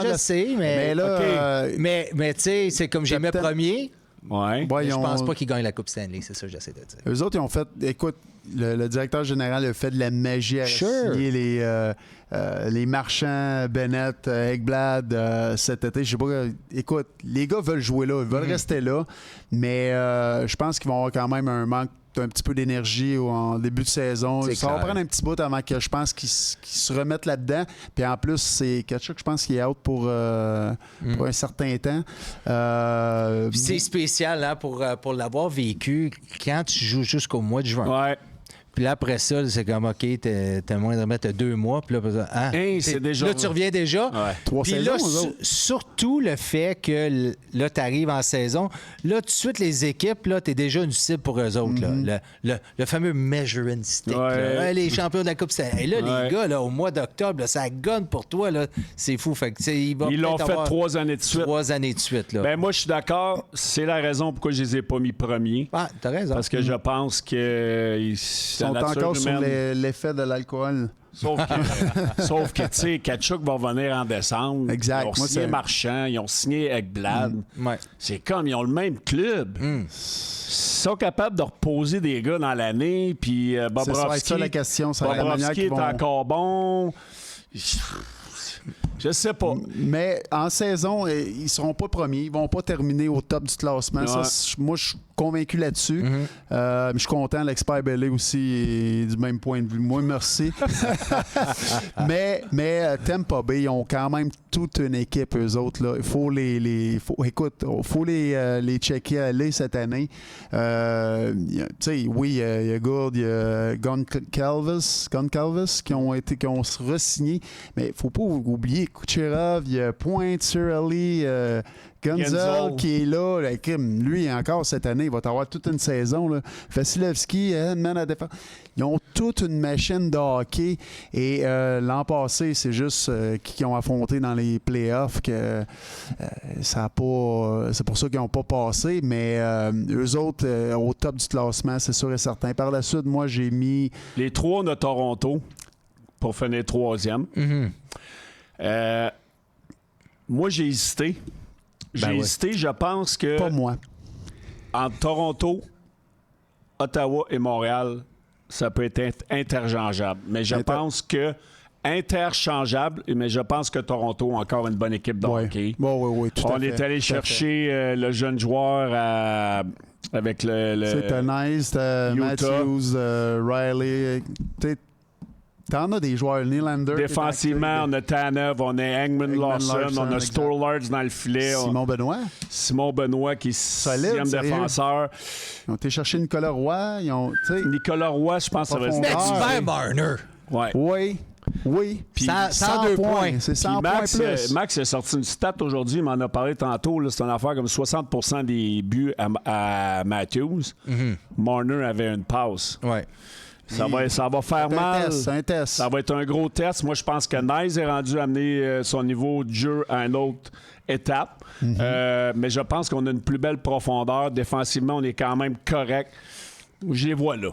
Je sais, mais... Mais là... Mais tu sais, c'est comme j'ai mis premier... Ouais. Je pense pas qu'ils gagnent la Coupe Stanley, c'est ça que j'essaie de dire. Eux autres, ils ont fait... Écoute, le directeur général a fait de la magie à signer les marchands, Bennett, Ekblad cet été. Je sais pas... Écoute, les gars veulent jouer là, ils veulent rester là, mais je pense qu'ils vont avoir quand même un manque un petit peu d'énergie en début de saison. Ça va prendre un petit bout avant que je pense qu'ils se remettent là-dedans. Puis en plus, c'est Tkachuk, je pense qu'il est out pour un certain temps. Puis c'est spécial hein, pour l'avoir vécu quand tu joues jusqu'au mois de juin. Ouais. Puis là, après ça, c'est comme, OK, t'as moins de remettre 2 mois. Puis là, c'est déjà... là, tu reviens déjà. Ouais. 3 puis saisons, là, surtout le fait que là, tu arrives en saison. Là, tout de suite, les équipes, là, t'es déjà une cible pour eux autres. Là. Le fameux measuring stick. Ouais. Là. Les champions de la Coupe. Et là, les gars, là, au mois d'octobre, là, ça gonne pour toi. Là. C'est fou. Fait que, ils l'ont fait 3 années de suite. 3 années de suite. Là. Ben moi, je suis d'accord. C'est la raison pourquoi je les ai pas mis premiers. Ah, t'as raison. Parce que je pense que... Ils sont encore sur l'effet de l'alcool. Sauf que tu sais, Tkachuk va revenir en décembre. Exact. Ils ont signé Marchand, ils ont signé Ekblad. Ouais. C'est comme, ils ont le même club. Ils sont capables de reposer des gars dans l'année, puis Bobrovski... C'est ça la question. Bobrovski est encore bon. Je sais pas. Mais en saison, ils seront pas premiers. Ils vont pas terminer au top du classement. Ouais. Ça, moi, je suis convaincu là-dessus. Je suis content. L'expert Bellé aussi est du même point de vue. Moi, merci. mais Tampa Bay, ils ont quand même toute une équipe, eux autres. Là. Il faut les checker aller cette année. Tu sais, oui, il y a Gourde, il y a Goncalves qui ont re-signé. Mais il faut pas oublier Kucherov, il y a Pointe, Surly, Gonzal qui est là. Lui, encore cette année, il va avoir toute une saison. Là. Vasilevski, man à défense. Ils ont toute une machine de hockey. Et l'an passé, c'est juste qui ont affronté dans les playoffs que ça a pas. C'est pour ça qu'ils n'ont pas passé. Mais eux autres, au top du classement, c'est sûr et certain. Par la suite, moi, j'ai mis. Les 3 de Toronto pour finir 3e. Moi, j'ai hésité. Je pense que... Pas moi. Entre Toronto, Ottawa et Montréal, ça peut être interchangeable. Mais je pense que... Interchangeable, mais je pense que Toronto a encore une bonne équipe de hockey. Oui, tout à fait. On est allé chercher le jeune joueur avec le C'était nice. Matthews, Riley... T'en as des joueurs, Nylander. Défensivement, on a Tanev, on a Engman-Lawson, on a Stolarz dans le filet. Simon Benoît qui est 6e défenseur. Ils ont été chercher Nicolas Roy. Nicolas Roy, je pense que ça va être... Mathieu Marner. Ouais. Oui. Puis 102 points. C'est 100 points plus. Max a sorti une stat aujourd'hui, il m'en a parlé tantôt. Là, c'est une affaire comme 60% des buts à Matthews. Marner avait une passe. Ouais. Ça va faire C'est un mal. test, c'est un test. Ça va être un gros test. Moi, je pense que Nice est rendu à amener son niveau de jeu à une autre étape. Mais je pense qu'on a une plus belle profondeur. Défensivement, on est quand même correct. Je les vois là.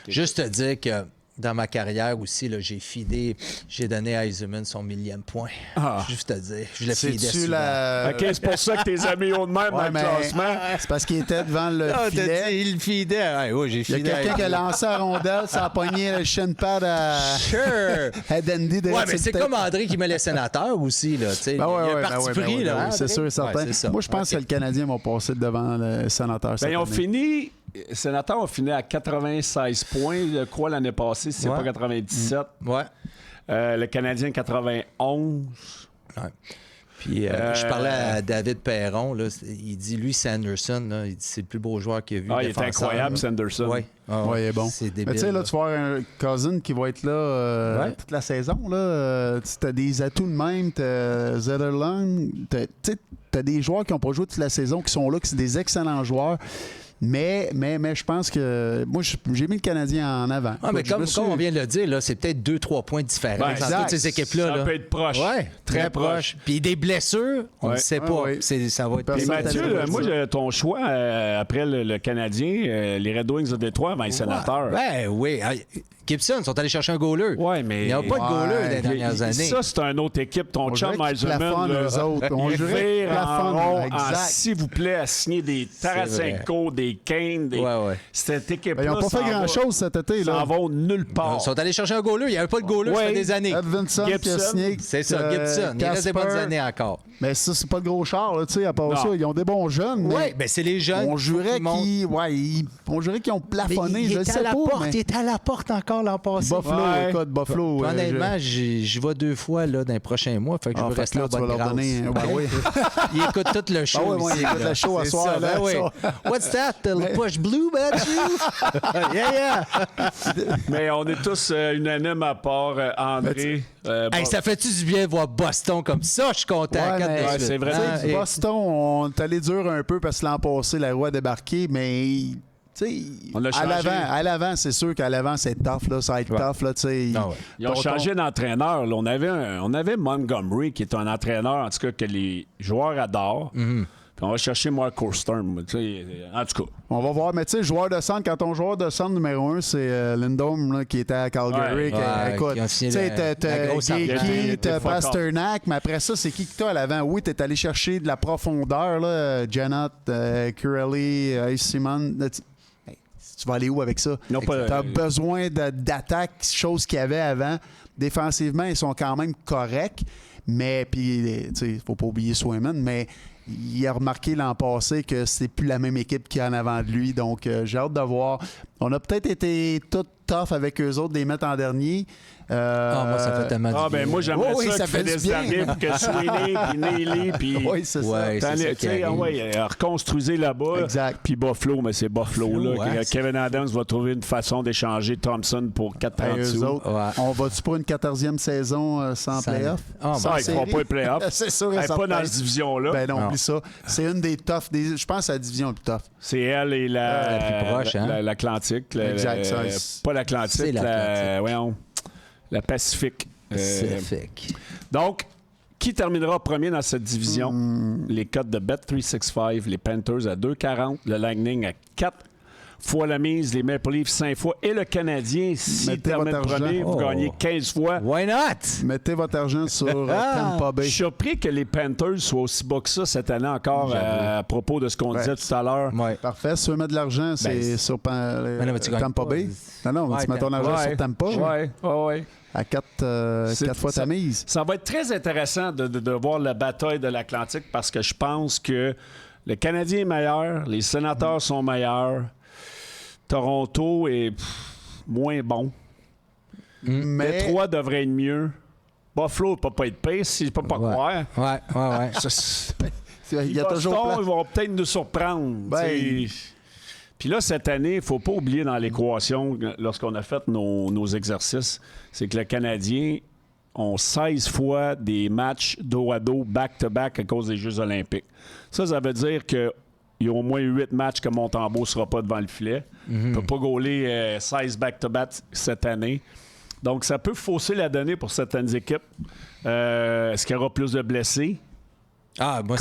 Juste te dire que dans ma carrière aussi, là, j'ai donné à Eisenman son 1000e point. Ah. Juste te dire. Je le fidais C'est-tu souvent. la... OK, c'est pour ça que tes amis ont de même dans Ouais, le mais classement. c'est parce qu'il était devant le Ah, t'as filet. dit, il fidait. Ouais, ouais, j'ai Il y a fidé. quelqu'un qui a lancé la rondelle, ça a pogné le shin pad Sure. à Dandy. Ouais, mais c'est comme André qui met les sénateurs aussi, là. Tu sais, Ben ouais, il y a ouais, un parti ben ouais, pris, ben ouais, là. ben hein, ouais, c'est André? sûr et certain. Ouais, c'est ça. Moi, je pense OK. que le Canadien va passer devant le sénateur cette Ben, ils ont année. fini. Les Sénateurs ont fini à 96 points. Je crois l'année passée, si c'est Ouais. pas 97. Ouais. Le Canadien, 91. Ouais. Puis je parlais à David Perron, là, il dit, lui, Sanderson, là, il dit, c'est le plus beau joueur qu'il a vu. Ah, il est défenseur, incroyable, là. Sanderson. Ouais. Ah, Ouais, il est bon. C'est Mais débile. tu sais, là, tu vas avoir un Cousin qui va être là Ouais. toute la saison. Tu as des atouts de même. Tu as Zetterlund. Tu as des joueurs qui n'ont pas joué toute la saison, qui sont là, qui sont des excellents joueurs. Mais je pense que... Moi, j'ai mis le Canadien en avant. Ah, mais Écoute, comme on vient de le dire, là, c'est peut-être 2-3 points différents Ben, entre exact. toutes ces équipes-là. Ça là. peut être proche. Ouais, très proche. Puis des blessures, on ne Ouais. sait Ah, pas. ouais. Ça va être... Personne Et Mathieu, t'allait dire moi, ça. ton choix après le Canadien, les Red Wings de Détroit avant les Sénateurs. Ben oui. Ah, Gibson sont allés chercher un goaler. Ouais, mais. Il n'y a pas de goaler dans les dernières années. Ça, c'est une autre équipe. Ton On chum dirait qu'ils plafonnent, Eisenman, là, eux autres. On il dirait qu'ils vire en plafonnent, rond, exact. s'il vous plaît, à signer des Tarasenko, des Kane. Des... Ouais, ouais. Cette équipe-là. Ben, ils n'ont pas fait grand-chose cet été. Ça Là. en va nulle part. Ils sont allés chercher un goaler. Il n'y avait pas de goaler, ça Ouais. fait des années. Edvinson qui a Gibson. signé. C'est ça, Gibson. Il reste des bonnes Casper. années encore. Mais ça, c'est pas le gros char, là, tu sais, à part Non. ça. Ils ont des bons jeunes. mais Oui, ben c'est les jeunes. on jurait qui montent. on jurait qu'ils ont Mais plafonné. il Je le était sais à la pas, porte. mais... Il était à la porte encore l'an passé. Buffalo, Ouais. écoute, Buffalo. Honnêtement, j'y vais 2 fois là, dans les prochains mois. Fait que je veux rester là, en tu vas bonne leur grâce. donner... Ben oui. Il écoute tout le show. Ah ouais, ici, il écoute là. le show à C'est soir, ça, là, ben oui. ça. What's that? The push blue, man? Yeah, yeah. Mais on est tous unanimes à part André. Hey, ça fait-tu du bien de voir Boston comme ça? Je suis content. Ouais, Quatre mais- de Ouais, suite. c'est vrai. Hein? Tu sais, Boston, on est allé dur un peu parce que l'an passé, la roue a débarqué, mais... tu sais, On a changé. à l'avant, c'est sûr qu'à l'avant, c'est tough, là, ça va être tough. Là, tu sais. Ah ouais. Ils ont changé d'entraîneur. Là. On avait Montgomery, qui est un entraîneur, en tout cas, que les joueurs adorent. Puis on va chercher Mark Orstorm. Tu sais, en tout cas. On va voir, mais tu sais, joueur de centre, quand ton joueur de centre numéro 1, c'est Lindholm là, qui était à Calgary. Ouais. qui- Ouais, écoute, qui ont signé tu sais, la t'as grosse argent. Geeky, T'es t'as fuck off. Pasternak, mais après ça, c'est qui que t'as à l'avant? Oui, t'es allé chercher de la profondeur, là, Janot, Curelli, Simon. Hey, tu vas aller où avec ça? Ils n'ont pas- T'as besoin d'attaque, chose qu'il y avait avant. Défensivement, ils sont quand même corrects, mais puis, tu sais, faut pas oublier Swayman, mais il a remarqué l'an passé que c'est plus la même équipe qu'il y a en avant de lui. Donc, j'ai hâte de voir. On a peut-être été tout tough avec eux autres de les mettre en dernier. Moi, ça fait tellement du Ah, ben bien. moi, j'aimerais Oui, ça, ça qu'il fait fait du des bien. années pour que Sweeney, puis Neely, puis... Oui, c'est Ouais, ça. c'est ça Tu qui sais, arrive. reconstruisez là-bas. Exact. Puis Buffalo, mais c'est Buffalo. Là, ouais, que c'est- Kevin Adams va trouver une façon d'échanger Thompson pour 4,30 Hey, eux sous. autres, Ouais. on va-tu pour une 14e saison sans Sans- playoff? Ah, Sans Ah, ils ne feront série? pas les playoffs. C'est sûr et Hey, pas certain. dans cette division-là. Ben non, Non. oublie ça. C'est une des toughs. Je pense que c'est la division la plus tough. C'est elle et la plus proche, hein? l'Atlantique. Exact, ça, Pas l'Atlantique, C'est l'Atlantique. voyons, la Pacifique. Pacifique. Donc, qui terminera premier dans cette division? Les cotes de Bet365, les Panthers à 2,40, le Lightning à 4 fois la mise, les Maple Leafs 5 fois et le Canadien, s'il Mettez termine votre premier, argent. vous Oh. gagnez 15 fois. Why not? Mettez votre argent sur Tampa Je Bay. suis surpris que les Panthers soient aussi bas que ça cette année encore à propos de ce qu'on disait tout à l'heure. Ouais. Parfait. Si tu veux mettre de l'argent, c'est sur Ben non, mais tu gagnes Tampa pas. Bay. Non, Ouais, tu mets ton argent Ouais, sur Tampa ouais. à 4 fois ta mise. Ça va être très intéressant de voir la bataille de l'Atlantique parce que je pense que le Canadien est meilleur, les Sénateurs sont meilleurs, Toronto est moins bon. Mais Détroit devrait être mieux. Buffalo ne peut pas être pire, si je peux pas Ouais. croire. Ouais. il y a toujours Boston, plein. ils vont peut-être nous surprendre. Ben, tu sais. Puis là, cette année, il ne faut pas oublier dans l'équation, lorsqu'on a fait nos exercices, c'est que le Canadien ont 16 fois des matchs dos à dos, back-to-back à cause des Jeux olympiques. Ça veut dire que il y a au moins 8 matchs que Montembeault ne sera pas devant le filet. Il ne peut pas gauler 16 back-to-back cette année. Donc, ça peut fausser la donnée pour certaines équipes. Est-ce qu'il y aura plus de blessés? Ah, moi,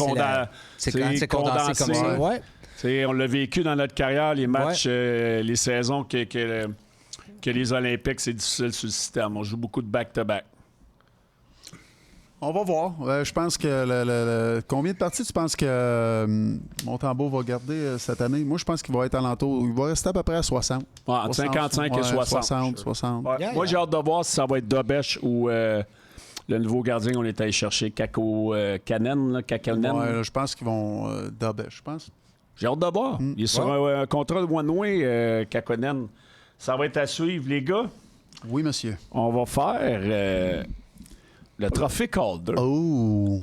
c'est condensé comme ça. Ouais. On l'a vécu dans notre carrière, les matchs, les saisons que les Olympiques, c'est difficile sur le système. On joue beaucoup de back-to-back. On va voir. Je pense que combien de parties tu penses que Montembeault va garder cette année? Moi, je pense qu'il va être alentour. Il va rester à peu près à 60. Ouais, entre 55 et 60. 60. Ouais. Moi, j'ai hâte de voir si ça va être Dobesch ou le nouveau gardien qu'on est allé chercher, Kakkonen. Ouais, je pense qu'ils vont Dobesch, je pense. J'ai hâte de voir. Il est sur un contrat de one-way, Kakkonen. Ça va être à suivre, les gars. Oui, monsieur. On va faire le trophée Calder. Oh!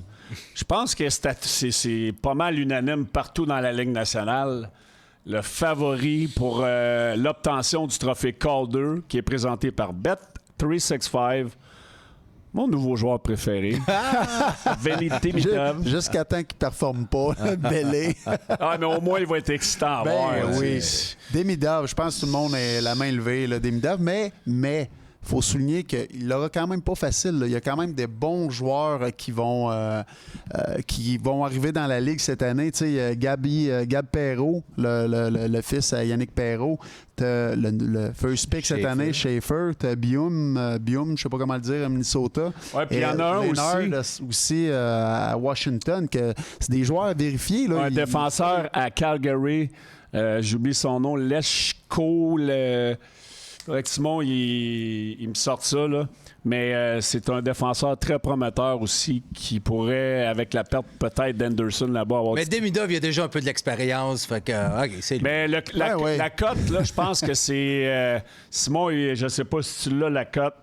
Je pense que c'est pas mal unanime partout dans la Ligue nationale. Le favori pour l'obtention du trophée Calder, qui est présenté par Bet365. Mon nouveau joueur préféré. Vinny Demidov. Jusqu'à temps qu'il ne performe pas, Bellé. Ah, mais au moins, il va être excitant à voir. Oui. Demidov, je pense que tout le monde a la main levée, là, Demidov, mais il faut souligner qu'il l'aura quand même pas facile. Là. Il y a quand même des bons joueurs qui vont arriver dans la Ligue cette année. Tu sais, Gab Perreault, le fils à Yannick Perreault. T'as le first pick cette année, Schaefer. T'as Bium, je sais pas comment le dire, à Minnesota. Oui, puis il y en a un aussi à Washington. Que c'est des joueurs vérifiés. Là. Un défenseur à Calgary. J'oublie son nom. Leshko. Simon, il me sort ça, là. Mais c'est un défenseur très prometteur aussi qui pourrait, avec la perte peut-être d'Anderson là-bas, avoir... Mais Demidov, il a déjà un peu de l'expérience. Fait que, OK, c'est lui. Mais la cote, là, je pense que c'est... Simon, je sais pas si tu l'as, la cote.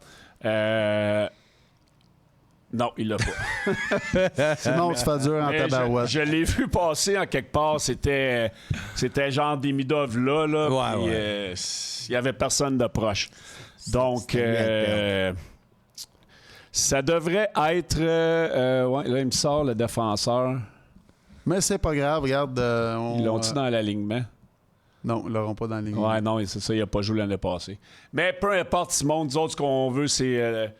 Non, il l'a pas. Sinon, tu fais dur en tabarouette. Je l'ai vu passer en quelque part. C'était genre Demidov là. Il n'y avait personne de proche. Donc, ça devrait être... là, il me sort le défenseur. Mais c'est pas grave, regarde. Ils l'ont-tu dans l'alignement? Non, ils l'auront pas dans l'alignement. Ouais, non, c'est ça, il n'a pas joué l'année passée. Mais peu importe, Simon, nous autres, ce qu'on veut, c'est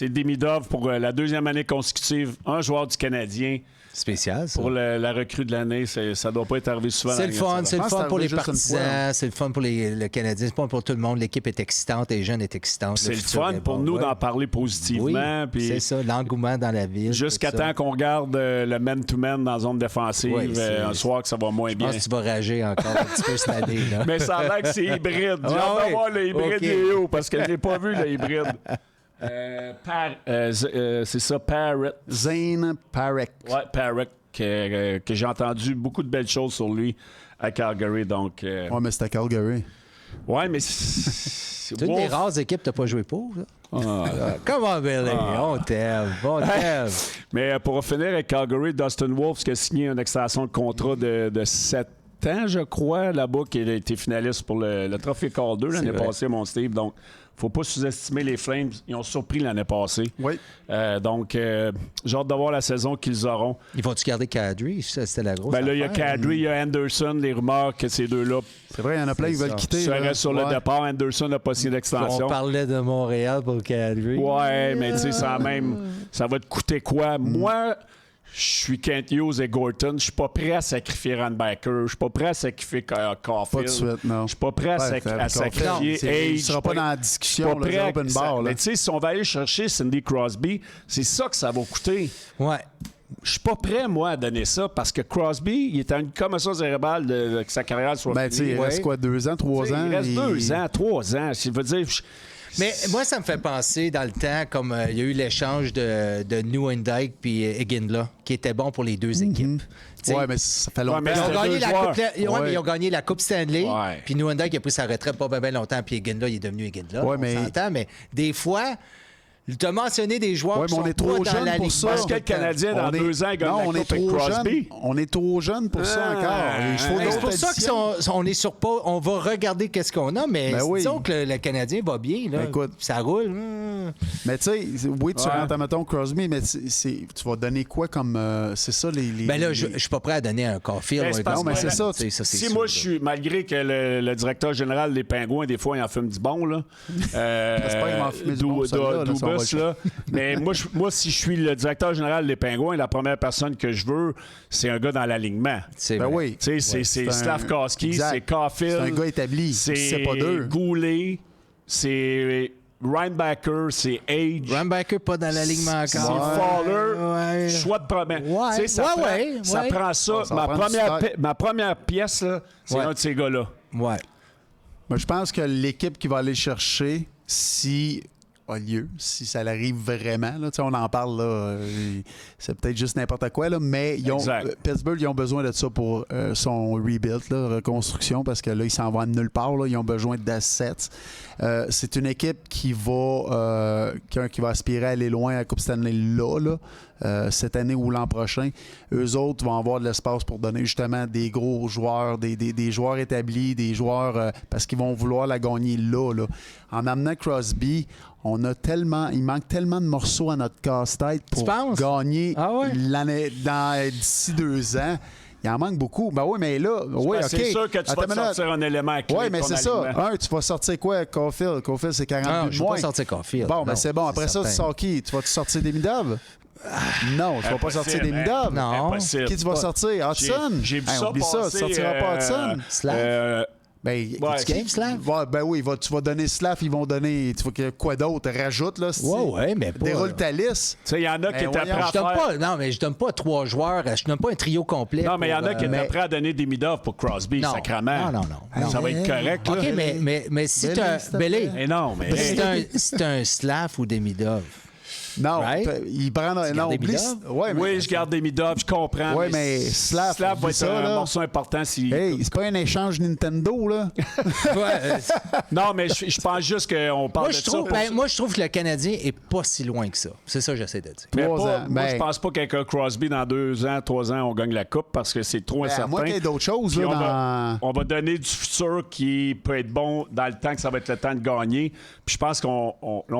Demidov pour la deuxième année consécutive, un joueur du Canadien. Spécial, ça. Pour la recrue de l'année, ça ne doit pas être arrivé souvent. C'est le fun pour les partisans, c'est le fun pour le Canadien, c'est pas pour tout le monde. L'équipe est excitante, les jeunes est excitante. C'est le fun pour nous d'en parler positivement. Oui, c'est ça, l'engouement dans la ville. Jusqu'à temps qu'on regarde le man-to-man dans la zone défensive, un soir que ça va moins bien. Je pense que tu vas rager encore un petit peu cette année. Là. Mais ça a l'air que c'est hybride. J'ai hâte de voir le hybride Léo, parce que je n'ai pas vu le hybride. C'est ça, Parrott. Zane Parrott. Ouais, Parrott, que j'ai entendu beaucoup de belles choses sur lui à Calgary. Donc, ouais, mais c'est à Calgary. Ouais, mais c'est une des rares équipes que tu n'as pas joué pour. Comment, Billy? On t'aime. Mais pour finir avec Calgary, Dustin Wolf qui a signé une extension de contrat de 7 ans, je crois, là-bas, qui a été finaliste pour le Trophée Calder l'année passée, mon Steve. Donc, faut pas sous-estimer les Flames. Ils ont surpris l'année passée. Oui. Donc, j'ai hâte de voir la saison qu'ils auront. Ils vont-tu garder Kadri? C'était la grosse là, il y a Kadri, il y a Anderson. Les rumeurs que ces deux-là... C'est vrai, il y en a plein qui veulent quitter. Seraient sur le départ. Anderson n'a pas signé d'extension. On parlait de Montréal pour Kadri. Ouais, mais tu sais, ça va te coûter quoi? Moi... Je suis Kent Hughes et Gorton. Je suis pas prêt à sacrifier Randbacker. Je suis pas prêt à sacrifier Caulfield. Pas de suite, non. Je suis pas prêt à sacrifier Age. Il sera pas dans la discussion, là, open bar. Mais tu sais, si on va aller chercher Cindy Crosby, c'est ça que ça va coûter. Ouais. Je suis pas prêt, moi, à donner ça parce que Crosby, il est en une commotion cérébrale que sa carrière soit finie. Il reste quoi, 2 ans, 3 ans? Il reste 2 ans, 3 ans. Je veux dire... Mais moi, ça me fait penser dans le temps, comme il y a eu l'échange de Nieuwendyk puis Iginla, qui était bon pour les deux équipes. Oui, mais ça fait longtemps. Ils ont gagné la Coupe Stanley. Puis Nieuwendyk a pris sa retraite pas bien longtemps, puis Iginla, il est devenu Iginla. On s'entend, mais des fois... Tu as mentionné des joueurs Ouais, qui mais on sont est trop pas dans jeunes la pour Ligue ça. majeure. Est-ce que le Canadien, dans 2 ans, gagne Non, la on est Coupe avec trop Crosby? jeunes. On est trop jeunes pour ça encore. Il faut Ben, c'est d'autres pour ça additions. qu'on est sur pas. On va regarder qu'est-ce qu'on a, mais Ben oui. disons que le Canadien va bien. Là. Ben, écoute. Ça roule. Mais tu sais, oui, tu Ouais. rentres, mettons, Crosby, mais tu vas donner quoi comme. C'est ça, les. Ben là, les- je suis pas prêt à donner un Caulfield. Ben, ou c'est un parce Non, mais que- c'est ça. c'est Si sûr, moi, là. je suis, malgré que le directeur général des Pingouins, des fois, il en fume du bon, là. J'espère qu'il va en fumer du bon, celui-là, là, ça, on va Dubus, le- là. Mais moi, si je suis le directeur général des Pingouins, la première personne que je veux, c'est un gars dans l'alignement. C'est Ben vrai. oui. Tu sais, c'est un- Slavkovski, Exact. c'est Caulfield. C'est un gars établi. C'est pas deux. Goulet, c'est Reinbacker, c'est Age. Reinbacker pas dans l'alignement C'est encore. Fowler, Ouais. choix de première. Ouais, Tu sais, ça, ouais, prend, ça ouais. prend ça. Ça ma, prend du première stock. ma première pièce, là, c'est Ouais. un de ces gars-là. Ouais. Moi, je pense que l'équipe qui va aller chercher, si a lieu, si ça arrive vraiment, là, tu sais, on en parle, là, c'est peut-être juste n'importe quoi, là, mais Exact. Pittsburgh, ils ont besoin de ça pour son rebuild, là, reconstruction, parce que là, ils s'en vont de nulle part, là, ils ont besoin d'assets. C'est une équipe qui va aspirer à aller loin à la Coupe Stanley là, cette année ou l'an prochain. Eux autres vont avoir de l'espace pour donner justement des gros joueurs, des joueurs établis, des joueurs parce qu'ils vont vouloir la gagner là. En amenant Crosby, il manque tellement de morceaux à notre casse-tête pour penses? gagner Ah ouais? d'ici 2 ans. Il en manque beaucoup. Ben oui, mais là, oui, OK. C'est sûr que tu Attends vas te une minute. sortir un élément clé. Oui, de mais ton c'est ça. alignement. Tu vas sortir quoi, Caulfield? Caulfield, c'est 40 Ah, buts je de vais moins. pas sortir Caulfield. Bon, ben Non, c'est bon. Après ça, tu certain. sors qui? Tu vas-tu sortir des Midov? Non, tu vas pas Impossible, sortir des hein? Midov. Non. Impossible. Qui tu vas sortir? Hudson? J'ai vu Hey, ça oublie passer, ça, tu sortiras pas Hudson. Slav? Ben, Ouais. Tu game, Slav? ouais, ben oui, tu vas donner Slav, ils vont donner. Tu vas que quoi d'autre? Rajoute, là. Ouais, mais pas. Déroule ta liste. Tu sais, il y en a qui Ben, étaient voyons, prêts à Je donne faire... pas, non, mais je donne pas 3 joueurs, je donne pas un trio complet. Non, mais il y en a pour, qui mais- étaient prêts à donner des mid-off pour Crosby, Non. sacrament. Non. Ça va être correct, là. OK, mais si Belly, t'as s'il te Belly, Mais non, mais... si t'as un Slav ou des Midov, Non, Right? il prend. Non, gardes des oublie. Midov? Ouais, mais. Oui, je garde des mid-off, je comprends. Ouais, mais Slav, Slav va oublie être ça, un là. morceau important si... Hey, c'est pas un échange Nintendo, là. Non, mais je pense juste qu'on parle moi, de je ça. trouve, pour- ben, moi, je trouve que le Canadien est pas si loin que ça. C'est ça que j'essaie de dire. Mais 3 pas- ans. Moi, Ben- je pense pas qu'avec un Crosby, dans 2 ans, 3 ans, on gagne la Coupe parce que c'est trop Ben, à incertain. moins qu'il y ait d'autres choses, Puis là, on va donner du futur qui peut être bon dans le temps que ça va être le temps de gagner. Puis je pense qu'on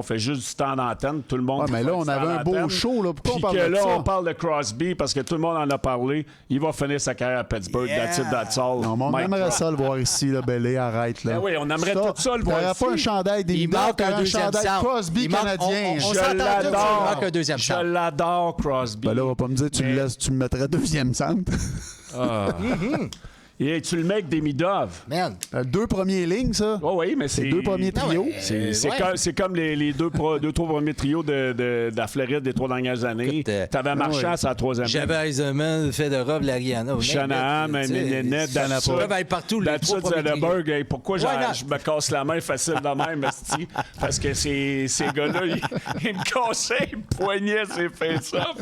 fait juste du temps d'antenne. Tout le monde. Ouais, mais là, fait on du temps avait un beau d'antenne. show, là. Pourquoi on Puis parle que de là, ça? on parle de Crosby parce que tout le monde en a parlé. Il va finir sa carrière à Pittsburgh. That's it, that's all. Non, mais on Mic aimerait drop. ça le voir ici, là, Belé, arrête, là. Ben oui, on aimerait tout ça le voir T'aurais ici. pas un chandail des Il Midov, manque un t'aurais deuxième chandail centre. Crosby Il manque- canadien. on Je s'entend tous, il l'adore. manque un deuxième Je centre. l'adore, Crosby. Ben là, on va pas me dire tu le laisses, tu le mettrais deuxième centre. Et tu le mets avec des mid-off. Man, 2 premières lignes, ça. Oh oui, mais c'est... C'est 2 premiers trios. C'est ouais. c'est comme les deux, trois premiers trios de la Floride des 3 dernières années. Écoute, T'avais Marchand ouais. sur la 3e. j'avais Eisenman, Fedorov, Lariana. Shanahan, Ménénette, Ils peuvent être partout, les 3 premiers trios. Zellberg. Hey, pourquoi Why not? je me casse la main facile de même, esti? Parce que ces gars-là, ils me cassaient, ils me poignaient ces face-off.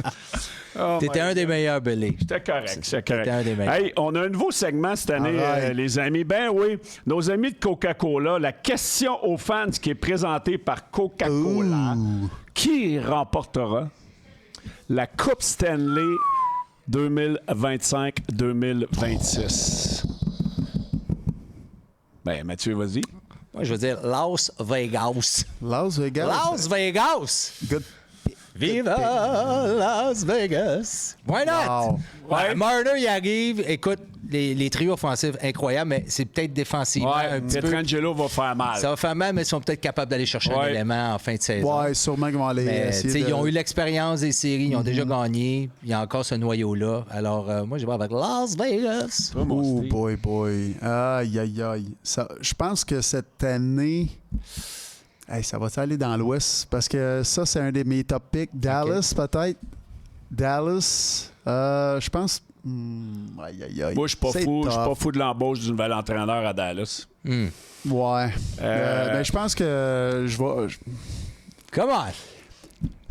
Oh T'étais my un des meilleurs, Belé. C'était correct, c'est correct. C'était un des meilleurs. Hey, on a un nouveau segment cette année, Arrête. les amis. Ben oui, nos amis de Coca-Cola, la question aux fans qui est présentée par Coca-Cola. Qui remportera la Coupe Stanley 2025-2026? Ben, Mathieu, vas-y. Moi, je veux dire Las Vegas. Las Vegas. Las Vegas! Good. Viva Las Vegas! Why not? Wow. Ouais, Marner, il arrive. Écoute, les trios offensifs, incroyables, mais c'est peut-être défensivement un petit peu. Pietrangelo va faire mal. Ça va faire mal, mais ils sont peut-être capables d'aller chercher un Ouais. élément en fin de saison. Ouais, sûrement qu'ils vont aller Mais, tu sais, essayer de... ils ont eu l'expérience des séries, ils ont déjà gagné. Il y a encore ce noyau-là. Alors, moi, je vais avec Las Vegas. Toi, mon Oh Steve. boy. Aïe, aïe, aïe. Je pense que cette année... Hey, ça va aller dans l'Ouest? Parce que ça, c'est un de mes top picks. Dallas, peut-être. Dallas, je pense... aïe, aïe, aïe. Moi, je suis pas C'est fou. Je suis tough. pas fou de l'embauche du nouvel entraîneur à Dallas. Ouais. Ben, je pense que je vais... Come on!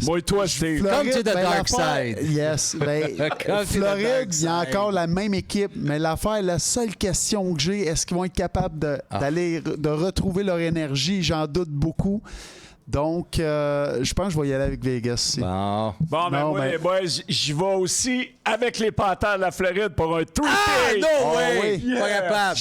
Moi et toi, Steve. Come to the ben, dark l'affaire- side. Yes. Ben, Come to the dark Floride, il y a side. encore la même équipe, mais l'affaire, la seule question que j'ai, est-ce qu'ils vont être capables de retrouver leur énergie? J'en doute beaucoup. Donc, je pense que je vais y aller avec Vegas aussi. Bon. Bon, ben Non, moi, mais- les boys, j'y vais aussi avec les Panthers de la Floride pour un three-peat. Ah, way! oui. Pas capable.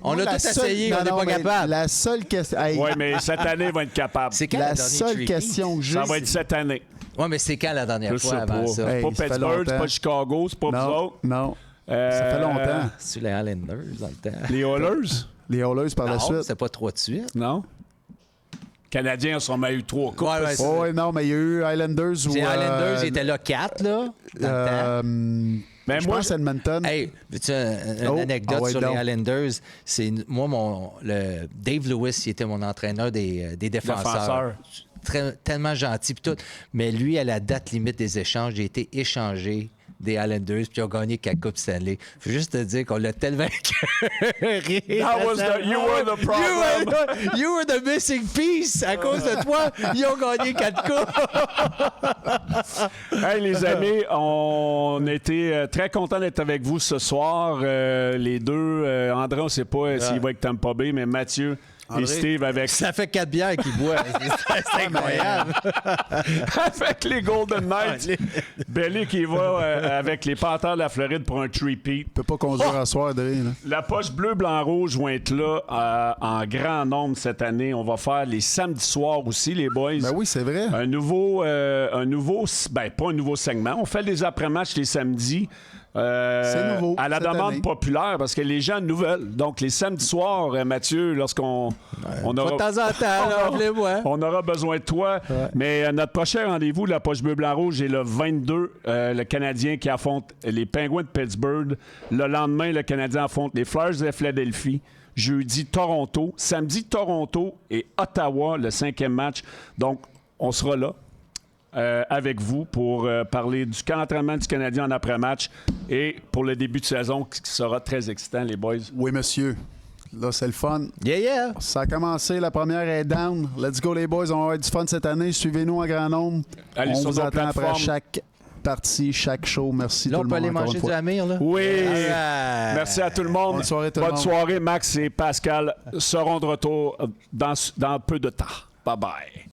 On a tout essayé, on n'est pas capable. La seule question... Hey, Oui, mais cette année, ils vont être capables. C'est quand la le dernier seule three-peat? question que j'ai... Ça va être cette année. Ouais, mais c'est quand la dernière Je fois sais avant pas. ça? Hey, C'est pas ça fait Pittsburgh, c'est longtemps. pas Chicago, c'est pas vous Non, autres. non. Ça fait longtemps. C'est les Highlanders dans le temps. Les Oilers? Les Oilers par la Non, suite. c'est pas 3 de suite. Non. Canadiens ont sûrement eu 3 coupes. Ouais, c'est- Oh, oui, non, mais il y a eu Highlanders ou... Les Highlanders étaient là 4, là, dans le temps. Mais je moi, pense Edmonton. Hey, veux-tu une Oh, anecdote ah ouais, sur donc. les Highlanders? C'est moi, Dave Lewis, il était mon entraîneur des défenseurs. Tellement gentil pis tout. Mais lui, à la date limite des échanges, j'ai été échangé des Highlanders puis ils ont gagné 4 Coupes Stanley. Faut juste te dire qu'on l'a tellement écœuré. you were the problem. You were the missing piece. À cause de toi, ils ont gagné 4 coupes. Hey, les amis, on était très contents d'être avec vous ce soir. Les deux, André, on ne sait pas s'il va avec Tampa Bay, mais Mathieu André. et Steve avec, Ça fait 4 bières qu'ils boivent. C'est incroyable. avec les Golden Knights. Belly qui va avec les Panthers de la Floride pour un three-peat. Je peux pas conduire à soir, Dre. Là. La poche bleu, blanc, rouge va être là en grand nombre cette année. On va faire les samedis soirs aussi, les boys. Ben oui, c'est vrai. Ben, pas un nouveau segment. On fait des après-matchs les samedis. C'est nouveau, À la cette demande année. populaire, parce que les gens nouvelles. Donc, les samedis soirs, Mathieu, lorsqu'on on De aura, temps en temps, là, appelez-moi. on aura besoin de toi. Mais notre prochain rendez-vous, la poche bleu, blanc, rouge, est le 22. Le Canadien qui affronte les Penguins de Pittsburgh. Le lendemain, le Canadien affronte les Flyers de Philadelphie. Jeudi, Toronto. Samedi, Toronto et Ottawa, le 5e match. Donc, on sera là. Avec vous pour parler du camp d'entraînement du Canadien en après-match et pour le début de saison qui sera très excitant, les boys. Oui, monsieur. Là, c'est le fun. Yeah. Ça a commencé, la première est down. Let's go, les boys. On va avoir du fun cette année. Suivez-nous en grand nombre. Allez on sur vous nos attend après plateformes. chaque partie, chaque show. Merci Là, tout on le peut monde. aller encore manger une fois. du Amir, là? Oui! Alright. Merci à tout le monde. Bonne soirée, tout le Bonne monde. soirée. Max et Pascal seront de retour dans peu de temps. Bye-bye.